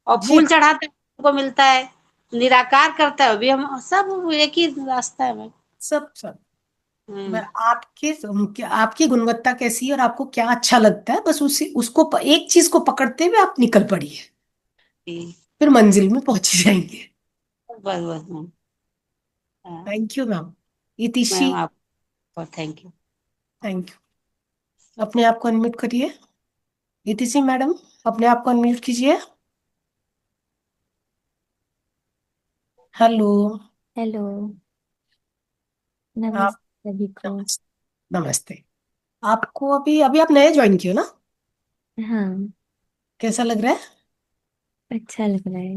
और जी। फूल चढ़ाते हैं उनको मिलता है, निराकार करता है भी हम सब, एक ही रास्ता है हमें। सब सब। मैं हम्म। आपकी गुणवत्ता कैसी है और आपको क्या अच्छा लगता है, बस उसी उसको एक चीज को पकड़ते हुए आप निकल पड़िए, जी। फिर मंजिल में पहुंच ही जाएंगे। बस बस मैम। हाँ, थैंक यू मैम। इतिशी। मैम आपको थैंक यू। Thank you. अपने आप को अनम्यूट करिए। इतिशी मैडम, अपने आप को अनम्यूट कीजिए। हेलो। हेलो। आप नमस्ते सभी को। नमस्ते। नमस्ते। आपको अभी अभी आप नए ज्वाइन किए हो ना? हाँ, कैसा लग रहा है? अच्छा लग रहा है।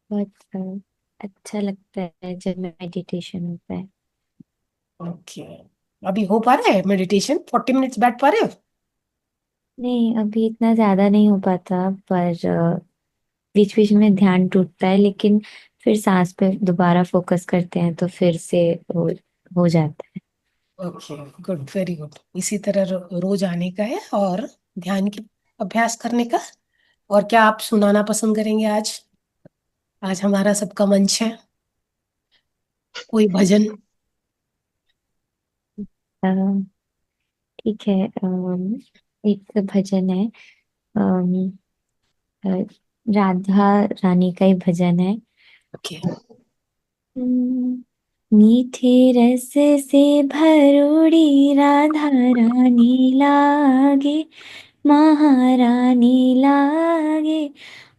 बहुत अच्छा लगता है जब मेडिटेशन होता है। ओके। अभी हो पा रहा है मेडिटेशन, 40 मिनट्स बैठ पा रहे हो? नहीं, अभी इतना ज्यादा नहीं हो पाता, पर बीच बीच में ध्यान टूटता है, लेकिन फिर सांस पे दोबारा फोकस करते हैं तो फिर से हो, हो जाता है। ओके। Good, very good. इसी तरह रोज आने का है और ध्यान की अभ्यास करने का। और क्या आप सुनाना पसंद करेंगे आज? आज हमारा सबका मंच है। कोई भजन? अ, ठीक है। एक भजन है। अम, अ, राधा रानी का ही भजन है। ओके। मीठे रस से भरोड़ी राधा रानी लागे, महारानी लागे।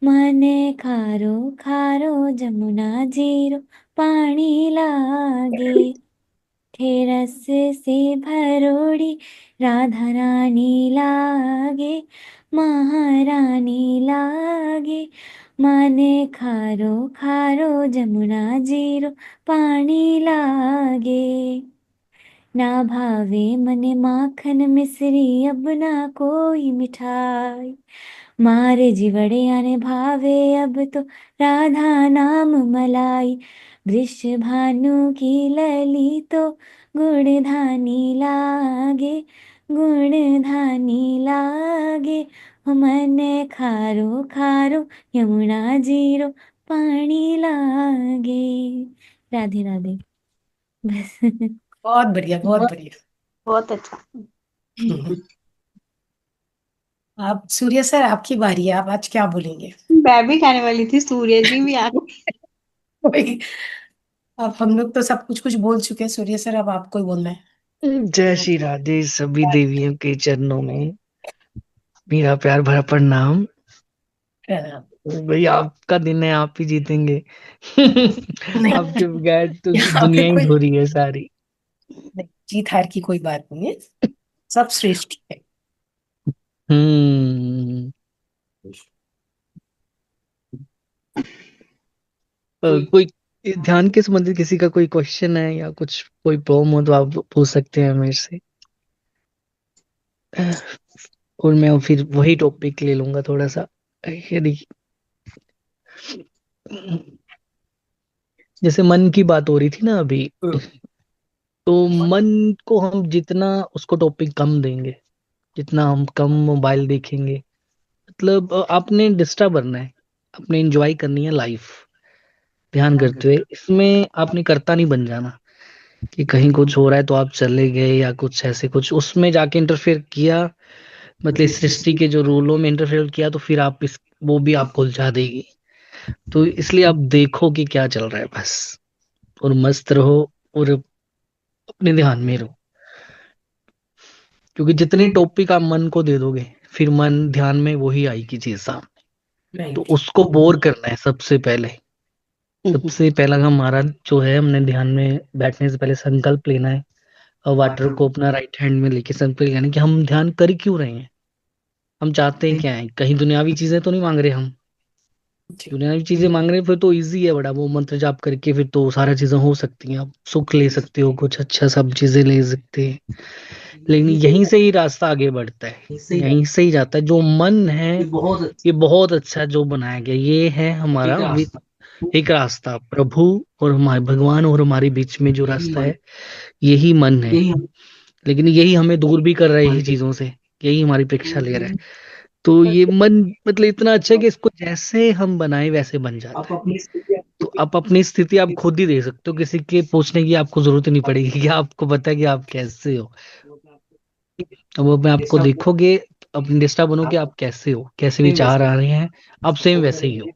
मन खारो खारो जमुना जीरो पानी लागे। मीठे रस से भरोड़ी राधा रानी लागे, महारानी लागे। माने खारो खारो जमुना जीरो पानी लागे। ना भावे मने माखन मिश्री अब ना कोई मिठाई। मारे जीवड़े आने भावे अब तो राधा नाम मलाई। वृषभानु की लली तो गुणधानी लागे, गुणधानी लागे। हो मने खारो खारो यमुना जीरो पानी लागे। राधे राधे। बस। बहुत बढ़िया, बहुत बहुत बढ़िया। बहुत अच्छा। आप सूर्य सर, आपकी बारी है, आप आज क्या बोलेंगे? मैं भी कहने वाली थी, सूर्य जी भी आ गए। वही, अब हम लोग तो सब कुछ कुछ बोल चुके हैं, सूर्य सर अब आपको ही बोलना है। जय श्री राधे, सभी देवियों के चरणों में मेरा प्यार भरा प्रणाम। प्रणाम। भाई, आपका दिन है, आप ही जीतेंगे। नहीं, आपके बगैर तो यहाँ पे दुनिया ही कोई अधूरी है सारी। नहीं, जीत हार की कोई बात नहीं है, सब श्रेष्ठ है। हम्म। कोई ध्यान के संबंधित किसी का कोई क्वेश्चन है या कुछ कोई प्रॉब्लम हो तो आप पूछ सकते हैं मेरे से। और मैं फिर वही टॉपिक ले लूंगा थोड़ा सा, यदि जैसे मन की बात हो रही थी ना अभी, तो मन को हम जितना उसको टॉपिक कम देंगे, जितना हम कम मोबाइल देखेंगे, मतलब आपने डिस्टर्ब करना है, आपने एंजॉय करनी है लाइफ ध्यान करते हुए, इसमें आपने करता नहीं बन जाना कि कहीं कुछ हो रहा है तो आप चले गए या कुछ ऐसे कुछ उसमें जाके इंटरफेयर किया, मतलब इस सृष्टि के जो रूलों में इंटरफेयर किया तो फिर आप इस वो भी आपको उलझा देगी। तो इसलिए आप देखो कि क्या चल रहा है बस, और मस्त रहो और अपने ध्यान में रहो, क्योंकि जितने टॉपिक आप मन को दे दोगे फिर मन ध्यान में वही आएगी चीज सामने। तो राइट। उसको बोर करना है सबसे पहले। सबसे पहला हमारा जो है, हमने ध्यान में बैठने से पहले संकल्प लेना है वाटर को अपना राइट हैंड में लेके संकल्प यानी कि हम ध्यान कर क्यों रहे हैं, हम चाहते हैं क्या है, कहीं दुनियावी चीजें तो नहीं मांग रहे हम। जी दुनियावी चीजें मांग रहे हैं फिर तो इजी है बड़ा, वो मंत्र जाप करके फिर तो सारा चीजें हो सकती हैं, आप सुख ले सकते हो, कुछ अच्छा सब चीजें ले सकते हैं। लेकिन यहीं से ही रास्ता आगे बढ़ता है, यहीं से ही जाता है। जो मन है ये बहुत अच्छा जो बनाया गया, ये है हमारा एक रास्ता, प्रभु और हमारे भगवान और हमारे बीच में जो रास्ता है यही मन है। लेकिन यही हमें दूर भी कर रहा है यही चीजों से, यही हमारी परीक्षा ले रहा है। तो ये मन मतलब इतना अच्छा है कि इसको जैसे हम बनाए वैसे बन जाता है। तो आप अपनी स्थिति आप खुद ही दे सकते हो, किसी के पूछने की आपको जरूरत नहीं पड़ेगी कि आपको पता है कि आप कैसे हो। अब वो में आपको देखोगे, अपनी निष्ठा बनो कि आप कैसे हो, कैसे विचार आ रहे हैं, आप सेम वैसे ही हो।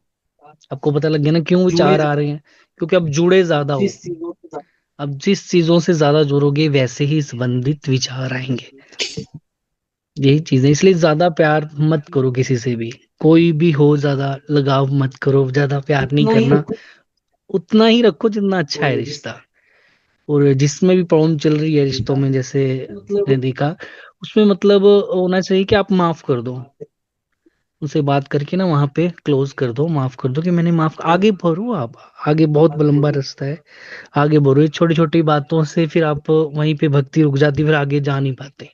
आपको पता लग गया ना क्यों विचार आ रहे हैं, क्योंकि आप जुड़े ज्यादा हो। अब जिस चीजों से ज्यादा जुड़ोगे वैसे ही संबंधित विचार आएंगे। यही चीज है, इसलिए ज्यादा प्यार मत करो किसी से भी, कोई भी हो, ज्यादा लगाव मत करो, ज्यादा प्यार नहीं करना, उतना ही रखो जितना अच्छा है रिश्ता। और जिसमें भी प्रॉब्लम चल रही है रिश्तों में, जैसे मैंने देखा, उसमें मतलब होना चाहिए कि आप माफ कर दो, उनसे बात करके ना वहां पे क्लोज कर दो, माफ कर दो कि मैंने माफ, आगे बढ़ो आप, आगे बहुत लंबा रास्ता है, आगे बढ़ो। छोटी छोटी बातों से फिर आप वहीं पे भक्ति रुक जाती, फिर आगे जा नहीं पाते,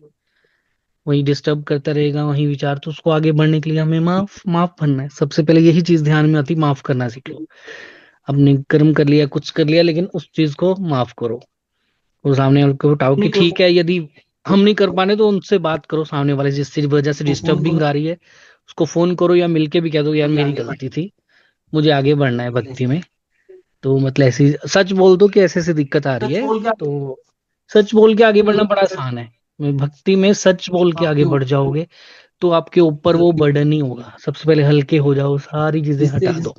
वही डिस्टर्ब करता रहेगा वही विचार। तो उसको आगे बढ़ने के लिए हमें माफ माफ बनना है, सबसे पहले यही चीज ध्यान में आती, माफ करना सीख लो। आपने कर्म कर लिया, कुछ कर लिया, लेकिन उस चीज को माफ करो और सामने वाले को उठाओ कि ठीक है, यदि हम नहीं कर पाने तो उनसे बात करो, सामने वाले जिस चीज वजह से डिस्टर्बिंग आ रही है उसको फोन करो, या मिलके भी कह दो यार मेरी गलती थी, मुझे आगे बढ़ना है भक्ति में। तो मतलब ऐसी सच बोल दो कि ऐसे ऐसी दिक्कत आ रही है, तो सच बोल के आगे बढ़ना बड़ा आसान है। भक्ति में सच बोल के आगे बढ़ जाओगे तो आपके ऊपर वो बर्डन नहीं होगा। सबसे पहले हल्के हो जाओ, सारी चीजें हटा दो,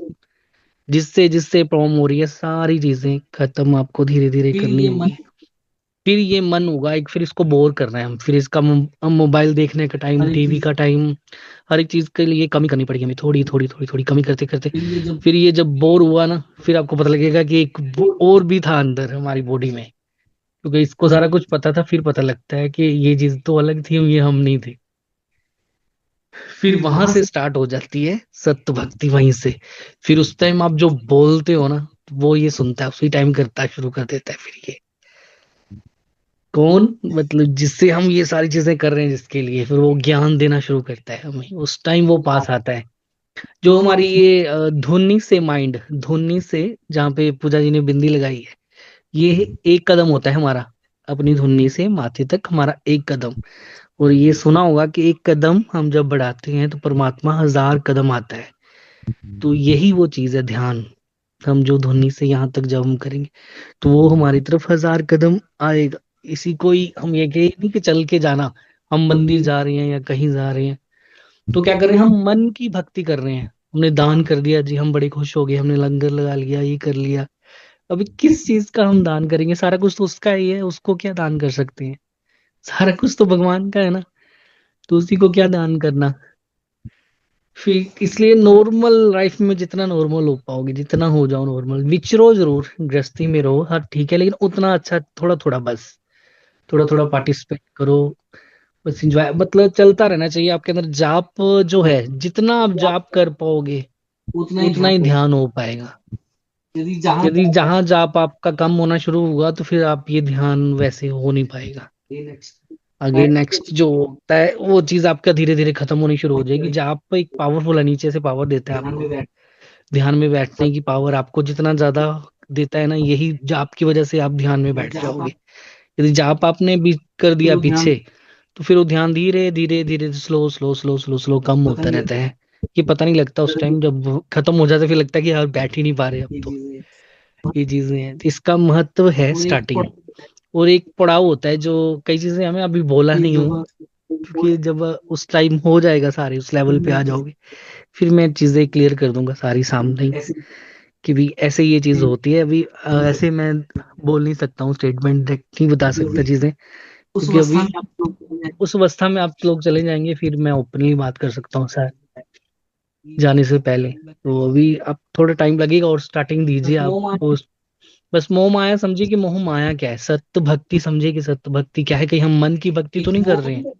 जिससे जिससे प्रॉब्लम हो रही है सारी चीजें खत्म आपको धीरे धीरे करनी होगी। फिर ये मन होगा एक, फिर इसको बोर करना है हम, फिर इसका हम मोबाइल देखने का टाइम, टीवी का टाइम, हर एक चीज के लिए कमी करनी पड़ेगी हमें, थोड़ी थोड़ी थोड़ी थोड़ी कमी करते करते। फिर ये जब बोर हुआ ना, फिर आपको पता लगेगा कि एक और भी था अंदर हमारी बॉडी में, क्योंकि इसको सारा कुछ पता था, फिर पता लगता है कि ये चीज तो अलग थी, ये हम नहीं थे। फिर वहां से स्टार्ट हो जाती है सत्य भक्ति, वहीं से। फिर उस टाइम आप जो बोलते हो ना, वो ये सुनता है, उसी टाइम करता है, शुरू कर देता है। फिर ये कौन, मतलब जिससे हम ये सारी चीजें कर रहे हैं जिसके लिए, फिर वो ज्ञान देना शुरू करता है हमें, उस टाइम वो पास आता है। जो हमारी ये धुनी से माइंड, धुनी से जहाँ पे पूजा जी ने बिंदी लगाई है, ये एक कदम होता है हमारा, अपनी धुनी से माथे तक हमारा एक कदम। और ये सुना होगा कि एक कदम हम जब बढ़ाते हैं तो परमात्मा 1000 कदम आता है। तो यही वो चीज है ध्यान, हम जो धुनी से यहाँ तक जब हम करेंगे तो वो हमारी तरफ 1000 कदम आएगा। इसी को ही हम ये कहे नहीं कि चल के जाना, हम मंदिर जा रहे हैं या कहीं जा रहे हैं तो क्या कर रहे हैं, हम मन की भक्ति कर रहे हैं। हमने दान कर दिया जी, हम बड़े खुश हो गए, हमने लंगर लगा लिया, ये कर लिया। अभी किस चीज का हम दान करेंगे, सारा कुछ तो उसका ही है, उसको क्या दान कर सकते हैं, सारा कुछ तो भगवान का है ना, तो उसी को क्या दान करना। फिर इसलिए नॉर्मल लाइफ में जितना नॉर्मल हो पाओगे, जितना हो जाओ नॉर्मल, विचरो जरूर, गृहस्थी में रहो, हाँ ठीक है, लेकिन उतना अच्छा थोड़ा थोड़ा बस, थोड़ा थोड़ा पार्टिसिपेट करो, बस एंजॉय, मतलब चलता रहना चाहिए आपके अंदर। जाप जो है, जितना आप जाप कर पाओगे उतना ही ध्यान हो पाएगा। यदि जहां जाप आपका कम होना शुरू हुआ तो फिर आप ये ध्यान वैसे हो नहीं पाएगा। आगे नेक्स्ट जो होता है वो चीज आपका धीरे धीरे खत्म होनी शुरू हो जाएगी। जाप एक पावरफुल है, नीचे से पावर देता है आपको, ध्यान में बैठने की पावर आपको जितना ज्यादा देता है ना, यही जाप की वजह से आप ध्यान में बैठ जाओगे। यदि जाप आपने भी कर दिया पीछे तो फिर वो ध्यान धीरे धीरे धीरे slow slow slow slow slow कम होता रहता है। ये पता नहीं लगता, उस टाइम जब खत्म हो जाता है फिर लगता है कि यार बैठ ही नहीं पा रहे अब तो। ये चीजें हैं, इसका महत्व है स्टार्टिंग। और एक पड़ाव होता है जो कई चीजें हमें अभी बोला नहीं हूँ, क्योंकि जब उस टाइम हो जाएगा, सारे उस लेवल पे आ जाओगे, फिर मैं चीजें क्लियर कर दूंगा सारी सामने ही, कि भी ऐसे ये चीज होती है। अभी ऐसे मैं बोल नहीं सकता हूँ, स्टेटमेंट नहीं बता सकता चीजें, क्योंकि अभी उस अवस्था में आप लोग चले जाएंगे, फिर मैं ओपनली बात कर सकता हूँ शायद जाने से पहले। तो अभी आप थोड़ा टाइम लगेगा और स्टार्टिंग दीजिए आप, बस मोह माया समझिए कि मोह माया क्या है, सत्य भक्ति समझिए कि सत्य भक्ति क्या है। कहीं हम मन की भक्ति तो नहीं कर रहे हैं,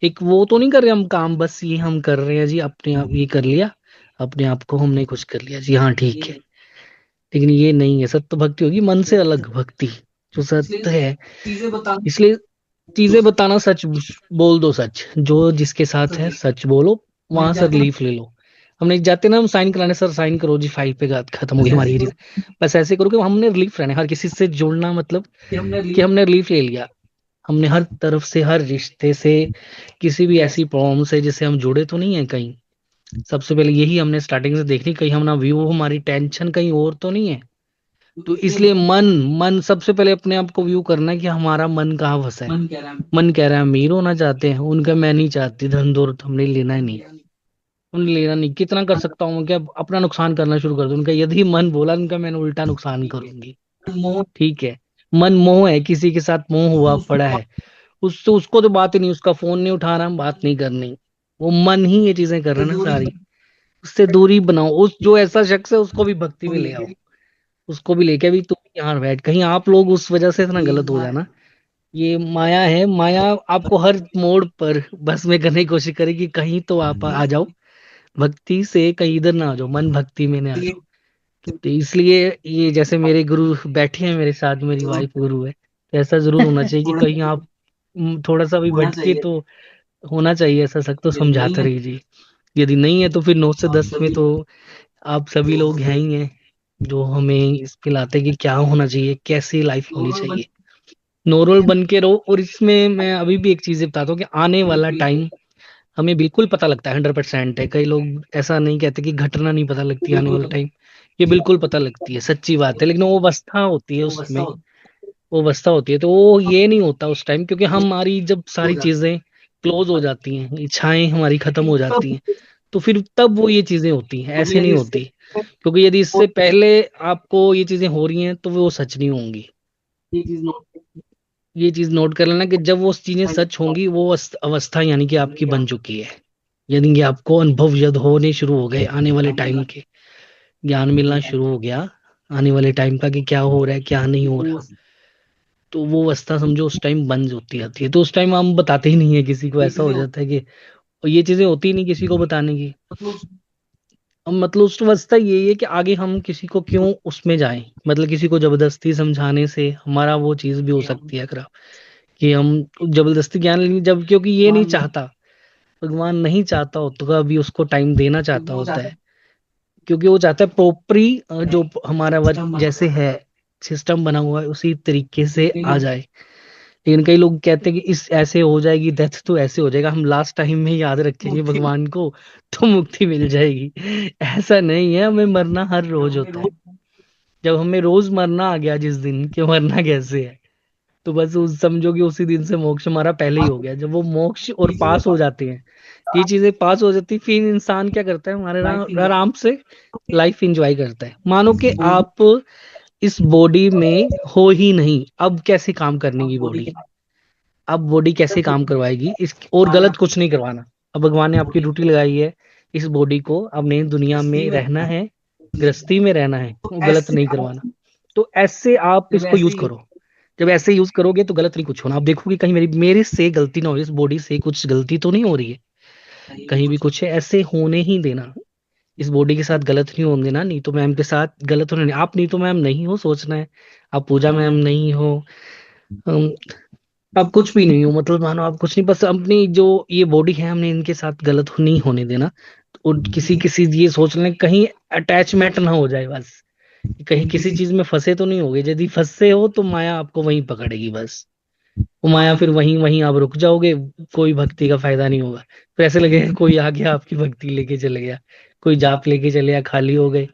एक वो तो नहीं कर रहे हम काम, बस ये हम कर रहे हैं जी, अपने आप ये कर लिया, अपने आप को हमने कुछ कर लिया जी, हाँ ठीक है। लेकिन ये नहीं है, सत्य भक्ति होगी मन से अलग भक्ति, जो सत्य है। इसलिए चीजें बताना, सच बोल दो, सच जो जिसके साथ है सच बोलो, वहां से रिलीफ ले लो। हमने जाते ना, हम साइन कराने, सर साइन करो जी, फाइल पे खत्म हो गई हमारी ये, बस ऐसे करो कि हमने रिलीफ रहना है। हर किसी से जुड़ना मतलब कि हमने रिलीफ ले लिया, हमने हर तरफ से, हर रिश्ते से, किसी भी ऐसी प्रॉब्लम से जिससे हम जुड़े तो नहीं है कहीं। सबसे पहले यही हमने स्टार्टिंग से देखनी, कहीं हम ना व्यू, हमारी टेंशन कहीं और तो नहीं है। तो इसलिए मन मन सबसे पहले अपने आप को व्यू करना है कि हमारा मन कहाँ फंसा है। मन कह रहा है अमीर होना चाहते हैं, उनका मैं नहीं चाहती, धन दौलत हमने लेना ही नहीं, हमने लेना नहीं। कितना कर सकता हूँ क्या, अपना नुकसान करना शुरू कर दूं उनका, यदि मन बोला उनका, मैंने उल्टा नुकसान करूंगी। ठीक है, मन मोह है, किसी के साथ मोह हुआ पड़ा है, उससे उसको तो बात ही नहीं, उसका फोन नहीं उठा रहा, हम बात नहीं करनी, वो मन ही ये चीजें कर रहा है ना सारी। उससे दूरी बनाओ, उस जो ऐसा शख्स है उसको भी भक्ति में ले आओ, उसको भी लेके भी तुम यहाँ बैठ, कहीं आप लोग उस वजह से इतना गलत हो जाना। ये माया है, माया आपको हर मोड़ पर बस में करने की कोशिश करेगी, कहीं तो आप आ जाओ भक्ति से, कहीं इधर ना आ जाओ, मन भक्ति में ना आ जाओ। तो इसलिए ये जैसे मेरे गुरु बैठे हैं मेरे साथ, मेरी वाइफ गुरु है, तो ऐसा जरूर होना चाहिए कि कहीं आप थोड़ा सा भी भटके तो होना चाहिए ऐसा शख्स, तो समझाते रहिए। यदि नहीं है तो फिर 9 से 10 में तो आप सभी लोग हैं ही हैं जो हमें इस पे लाते हैं कि क्या होना चाहिए, कैसी लाइफ होनी चाहिए। नॉर्मल बन के रहो। और इसमें मैं अभी भी एक चीज बताता हूँ कि आने वाला टाइम हमें बिल्कुल पता लगता है, 100% है। कई लोग ऐसा नहीं कहते कि घटना नहीं पता लगती, आने वाला टाइम ये बिल्कुल पता लगती है, सच्ची बात है। लेकिन वो अवस्था होती है उसमें, वो अवस्था होती है, तो वो ये नहीं होता उस टाइम, क्योंकि हमारी जब सारी चीजें क्लोज हो जाती हैं, इच्छाएं हमारी खत्म हो जाती हैं, तो फिर तब वो ये चीजें होती हैं, ऐसे नहीं होती। क्योंकि यदि इससे पहले आपको ये चीजें हो रही हैं तो वो सच नहीं होंगी। ये चीज नोट कर लेना कि जब वो चीजें सच होंगी, वो अवस्था यानी कि आपकी बन चुकी है, यानी कि आपको अनुभव यद होने शुरू हो गए, आने वाले टाइम के ज्ञान मिलना शुरू हो गया आने वाले टाइम का, कि क्या हो रहा है क्या नहीं हो रहा। तो वो अवस्था समझो उस टाइम बंद होती आती है, तो उस टाइम हम बताते ही नहीं है किसी को, ऐसा हो जाता है कि और ये चीजें होती ही नहीं किसी को बताने की। अब मतलब उस अवस्था यही है कि आगे हम किसी को क्यों उसमें जाएं, मतलब किसी को जबरदस्ती समझाने से हमारा वो चीज भी हो सकती है खराब, कि हम जबरदस्ती ज्ञान लेंगे जब, क्योंकि ये नहीं चाहता, भगवान नहीं चाहता हो तो कभी उसको टाइम देना चाहता होता है, क्योंकि वो चाहता है प्रॉपरी जो हमारा जैसे है सिस्टम बना हुआ है उसी तरीके से आ जाए। लेकिन कई लोग कहते हैं कि इस ऐसे हो जाएगी डेथ, तो ऐसे हो जाएगा, हम लास्ट टाइम में याद रखेंगे भगवान को तो मुक्ति मिल जाएगी। ऐसा नहीं है, हमें मरना हर रोज होता है। जब हमें रोज मरना आ गया जिस दिन, कि मरना कैसे है, तो बस उस समझो कि उसी दिन से मोक्ष हमारा पहले ही हो गया। जब वो मोक्ष और पास हो जाते हैं, ये चीजें पास हो जाती, फिर इंसान क्या करता है, हमारे आराम से लाइफ एंजॉय करता है। मानो कि आप इस बॉडी में हो ही नहीं, अब कैसे काम करने की बॉडी, अब बॉडी कैसे काम करवाएगी इस, और गलत कुछ नहीं करवाना। अब भगवान ने आपकी ड्यूटी लगाई है, इस बॉडी को अपने दुनिया में रहना है, गृहस्थी में रहना है, वो गलत नहीं करवाना। तो ऐसे आप इसको यूज करो, जब ऐसे यूज करोगे तो गलत नहीं कुछ होना। आप देखोगे कहीं मेरे से गलती ना हो, इस बॉडी से कुछ गलती तो नहीं हो रही है, कहीं भी कुछ है, ऐसे होने ही देना, इस बॉडी के साथ गलत नहीं होने देना। नहीं तो मैम के साथ गलत होने नहीं, आप नहीं तो मैम नहीं हो सोचना है, आप पूजा मैम नहीं हो, अम, आप कुछ भी नहीं हो, मतलब मानो आप कुछ नहीं, बस अपनी जो ये बॉडी है हमने इनके साथ गलत नहीं होने देना। और किसी किसी ये सोच लें कहीं अटैचमेंट ना हो जाए, बस कहीं किसी चीज में फंसे तो नहीं हो गए। यदि फंसे हो तो माया आपको वहीं पकड़ेगी, बस वो माया, फिर वहीं वहीं आप रुक जाओगे, कोई भक्ति का फायदा नहीं होगा। फिर ऐसे लगेगा कोई आ गया आपकी भक्ति लेके चले गया, कोई जाप लेके चले गया, खाली हो गए।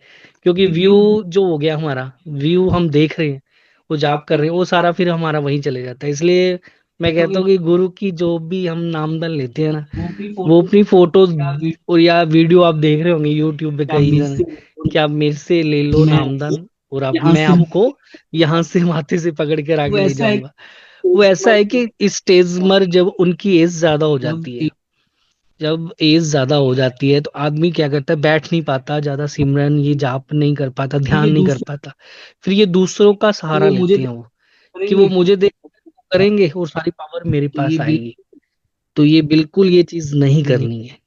क्योंकि व्यू जो हो गया हमारा, व्यू हम देख रहे हैं, वो जाप कर रहे हैं, वो सारा फिर हमारा वहीं चले जाता है। इसलिए मैं कहता हूँ कि गुरु की जो भी हम नामदान लेते हैं ना, वो अपनी फोटोज और या वीडियो आप देख रहे होंगे यूट्यूब पे कई जगह, कि आप मेरे से ले लो नामदान, और आप मैं आपको यहाँ से माथे से पकड़ कर आगे ले जाऊंगा। वो ऐसा है कि इस स्टेज पर जब उनकी एज ज्यादा हो जाती है, जब एज ज्यादा हो जाती है तो आदमी क्या करता है, बैठ नहीं पाता ज्यादा, सिमरन ये जाप नहीं कर पाता, ध्यान नहीं कर पाता। फिर ये दूसरों का सहारा लेते हैं वो, कि वो मुझे देख करेंगे और सारी पावर मेरे पास आएगी। तो ये बिल्कुल ये चीज नहीं करनी है,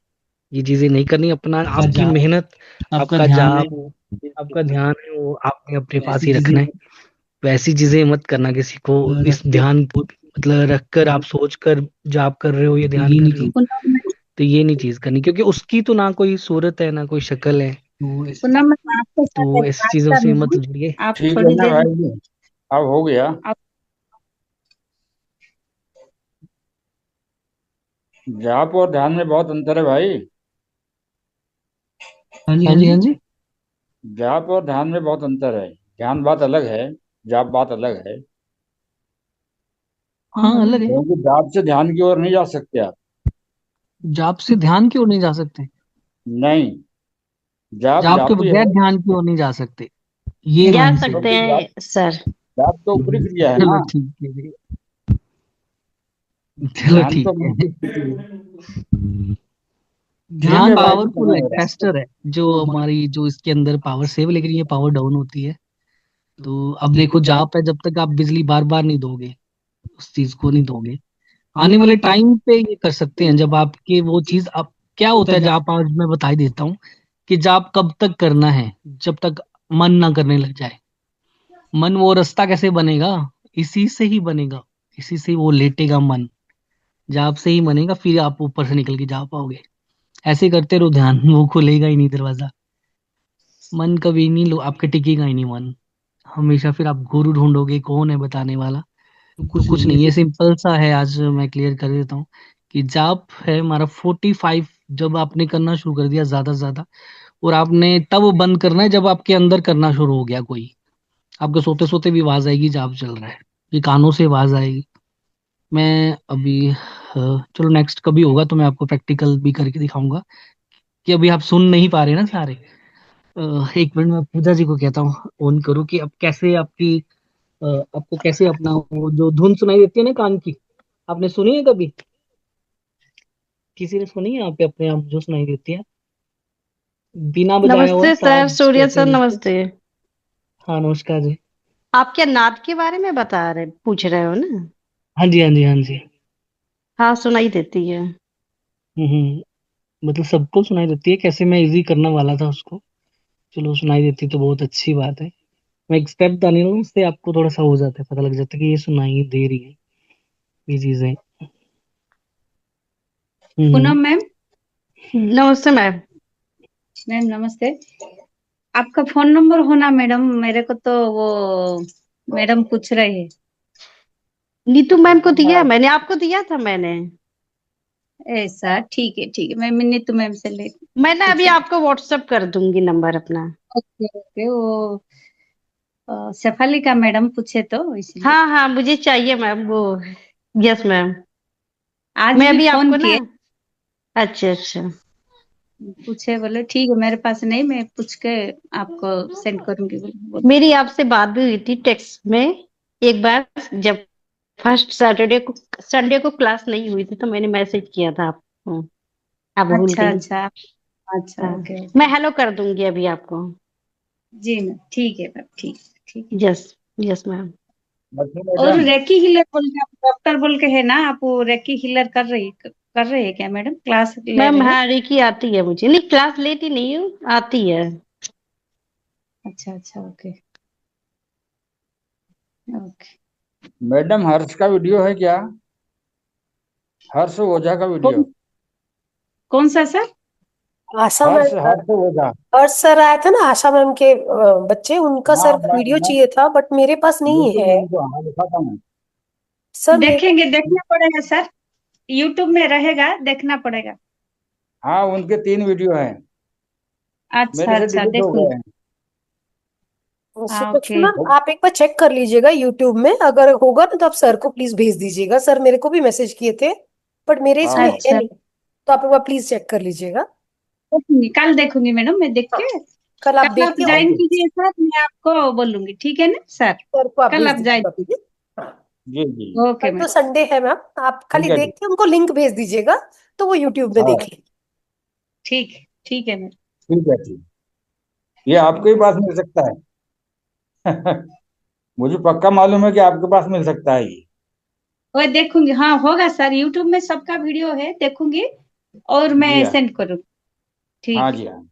ये चीजें नहीं करनी। अपना आपकी मेहनत, आपका जाप, आपका ध्यान है वो आपने अपने पास ही रखना है। वैसी चीजें मत करना किसी को इस ध्यान मतलब रखकर आप सोच कर जाप कर रहे हो या ध्यान कर रहे हो, तो ये नहीं चीज करनी, क्योंकि उसकी तो ना कोई सूरत है ना कोई शक्ल है। पूनम मैं आपके साथ तो एक ऐसी बात चीजों से करनी मत है। जुड़िए। आप ठीक है थोड़ी ना देर भाई जी, अब हो गया। आप जाप और ध्यान में बहुत अंतर है भाई। हाँ जी, हाँ जी, हाँ जी। जाप और ध्यान में बहुत अंतर है। ध्यान बात अलग है, जाप बात अलग है। हाँ अलग है। क्योंकि जाप से ध्यान की ओर नहीं जा सकते आप। जाप से ध्यान की ओर नहीं जा सकते, नहीं, जाप जाप के जाप ही बगैर है। ध्यान की ओर नहीं जा सकते, ये जा माइंडसेट सकते है। क्योंकि जाप हैं सर। जाप तो ऊपरी क्रिया है चलो ना। ठीक है जी, चलो ध्यान ठीक तो है। मूल स्थिति है। ठीक ध्यान है भाई जी, पावरफुल समय है, हो रहा टेस्टर है, जो हमारी जो इसके अंदर पावर सेव, लेकिन ये पावर डाउन होती है। तो अब देखो जाप है, जब तक आप बिजली बार बार नहीं दोगे, उस चीज को नहीं दोगे, आने वाले टाइम पे ये कर सकते हैं जब आपके वो चीज अब क्या होता है जाप, आज मैं बता ही देता हूँ कि जाप कब तक करना है, जब तक मन ना करने लग जाए। मन वो रास्ता कैसे बनेगा, इसी से ही बनेगा, इसी से वो लेटेगा मन, जाप से ही बनेगा, फिर आप ऊपर से निकल के जा पाओगे। ऐसे करते रहो ध्यान, वो खुलेगा ही नहीं दरवाजा। मन कभी नहीं लो आपके टिकेगा ही नहीं मन, हमेशा फिर आप गुरु ढूंढोगे कौन है बताने वाला। तो कुछ नहीं, ये सिंपल सा है, आज मैं क्लियर कर देता हूँ कि जाप है हमारा 45, जब आपने करना शुरू कर दिया ज्यादा से ज्यादा, और आपने तब बंद करना है जब आपके अंदर करना शुरू हो गया कोई, आपके सोते सोते भी आवाज आएगी जाप चल रहा है, ये कानों से आवाज आएगी। मैं अभी चलो नेक्स्ट कभी होगा तो मैं आपको प्रैक्टिकल भी करके दिखाऊंगा, कि अभी आप सुन नहीं पा रहे ना सारे। एक मिनट मैं पूजा जी को कहता हूँ ऑन करो, कि अब कैसे आपकी आपको कैसे अपना वो जो धुन सुनाई देती है ना कान की, आपने सुनी है कभी, किसी ने सुनी है आप पे अपने आप जो सुनाई देती है बिना बजाया हुआ नमस्ते सर, साज सूर्य कहते सर हैं जिसको। नमस्ते। हाँ नमस्कार जी। आप क्या नाद के बारे में पूछ रहे हो ना? हाँ जी, हाँ जी, हाँ जी। हाँ सुनाई देती है। मतलब सबको सुनाई देती है, कैसे मैं इजी करने वाला था उसको, चलो सुनाई देती तो बहुत अच्छी बात है। मैं एक स्टेप डाली हूँ, उससे आपको थोड़ा सा हो जाता है, पता लग जाता है कि ये सुनाई दे रही है ये चीजें। हम्म। पूनम मैम। नमस्ते मैम। मैम नमस्ते। आपका फोन नंबर होना मैडम, मेरे को तो वो मैडम पूछ रही है। नीतू मैम को दिया, मैंने आपको दिया था मैंने। ऐसा ठीक है, मैं नीतू मैम से ले मैंने अभी पूछूंगी। आपको व्हाट्सएप कर दूंगी नंबर अपना। ओके ओके, वो शेफाली का मैडम पूछे तो इसलिए हाँ हाँ मुझे चाहिए मैम वो। Yes ma'am. आज मैं भी अभी फोन आपको ना, किए, अच्छा अच्छा। पूछे बोले ठीक है मेरे पास नहीं, मैं पूछ के आपको सेंड करूंगी बोले। मेरी आपसे बात भी हुई थी टेक्स्ट में एक बार, जब फर्स्ट सैटरडे को संडे को क्लास नहीं हुई थी तो मैंने मैसेज किया था आपको, आप भूल अच्छा गई। अच्छा अच्छा, हाँ ओके मैं ओके। हेलो कर दूंगी अभी आपको। जी मैम ठीक है मैम, ठीक है। Yes yes ma'am. अच्छा और मैडम। रेकी हीलर बोल के आप डॉक्टर बोल के है ना, आप वो रेकी हीलर कर रही है क्या मैडम, क्लास ले मैम रहे हैं? हाँ रिकी आती है मुझे, नहीं क्लास लेती नहीं हूँ, आती है। अच्छा अच्छा, ओके ओके। मैडम हर्ष का वीडियो है क्या? हर्ष ओझा का वीडियो। कौन कौन सा सर? आशा हर्ष मैम, हर्ष ओझा। हर्ष सर आया था ना, आशा मैम के बच्चे, उनका हाँ सर का वीडियो चाहिए था, बट मेरे पास नहीं बिल्कुल है उनको, हाँ लिखा था मैं। सर मेरे। देखेंगे, देखना पड़ेगा सर, यूट्यूब में रहेगा, देखना पड़ेगा। हाँ उनके 3 वीडियो हैं, अच्छा मेरे से अच्छा, डिलीट हो गए देखूंगी। हैं। हाँ सुलक्षणा ओके। मैम, आप एक बार चेक कर लीजिएगा यूट्यूब में, अगर होगा ना तो आप सर को प्लीज भेज दीजिएगा, सर मेरे को भी मैसेज किए थे बट मेरे हाँ इसमें हाँ है अच्छा, नहीं, तो आप एक बार प्लीज चेक कर लीजिएगा। देखूंगी, कल देखूंगी मैडम, मैं देख के कल आप कल आप देखिए और ज्वाइन ओके। कीजिए सर, मैं आपको बोलूंगी, ठीक है ना सर? सर को आप कल भेज आप ज्वाइन दीजिएगा कीजिए। प्लीज। जी जी ओके कल तो मैडम। संडे है मैम, आप खाली ठीक है देख ठीक। के उनको लिंक भेज दीजिएगा तो वो यूट्यूब में हाँ देख लें। ठीक है मैडम। ठीक है ठीक। ये आपके ही पास मिल सकता है। मुझे पक्का मालूम है कि आपके पास मिल सकता है ये। और देखूंगी, हाँ होगा सर, यूट्यूब में सबका वीडियो है, देखूंगी और जी मैं हाँ। सेंड करूँ। हाँ ठीक है। जी हाँ।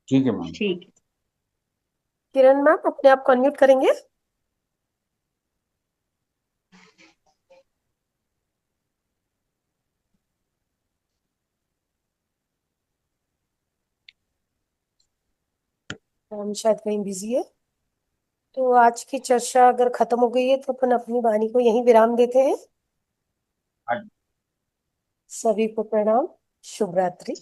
ठीक है मैम। ठीक है। किरण मैम अपने आप को अनम्यूट करेंगे। हम शायद कहीं बिजी है। तो आज की चर्चा अगर खत्म हो गई है तो अपन अपनी वाणी को यहीं विराम देते हैं। हाँ। सभी को प्रणाम। शुभ रात्रि।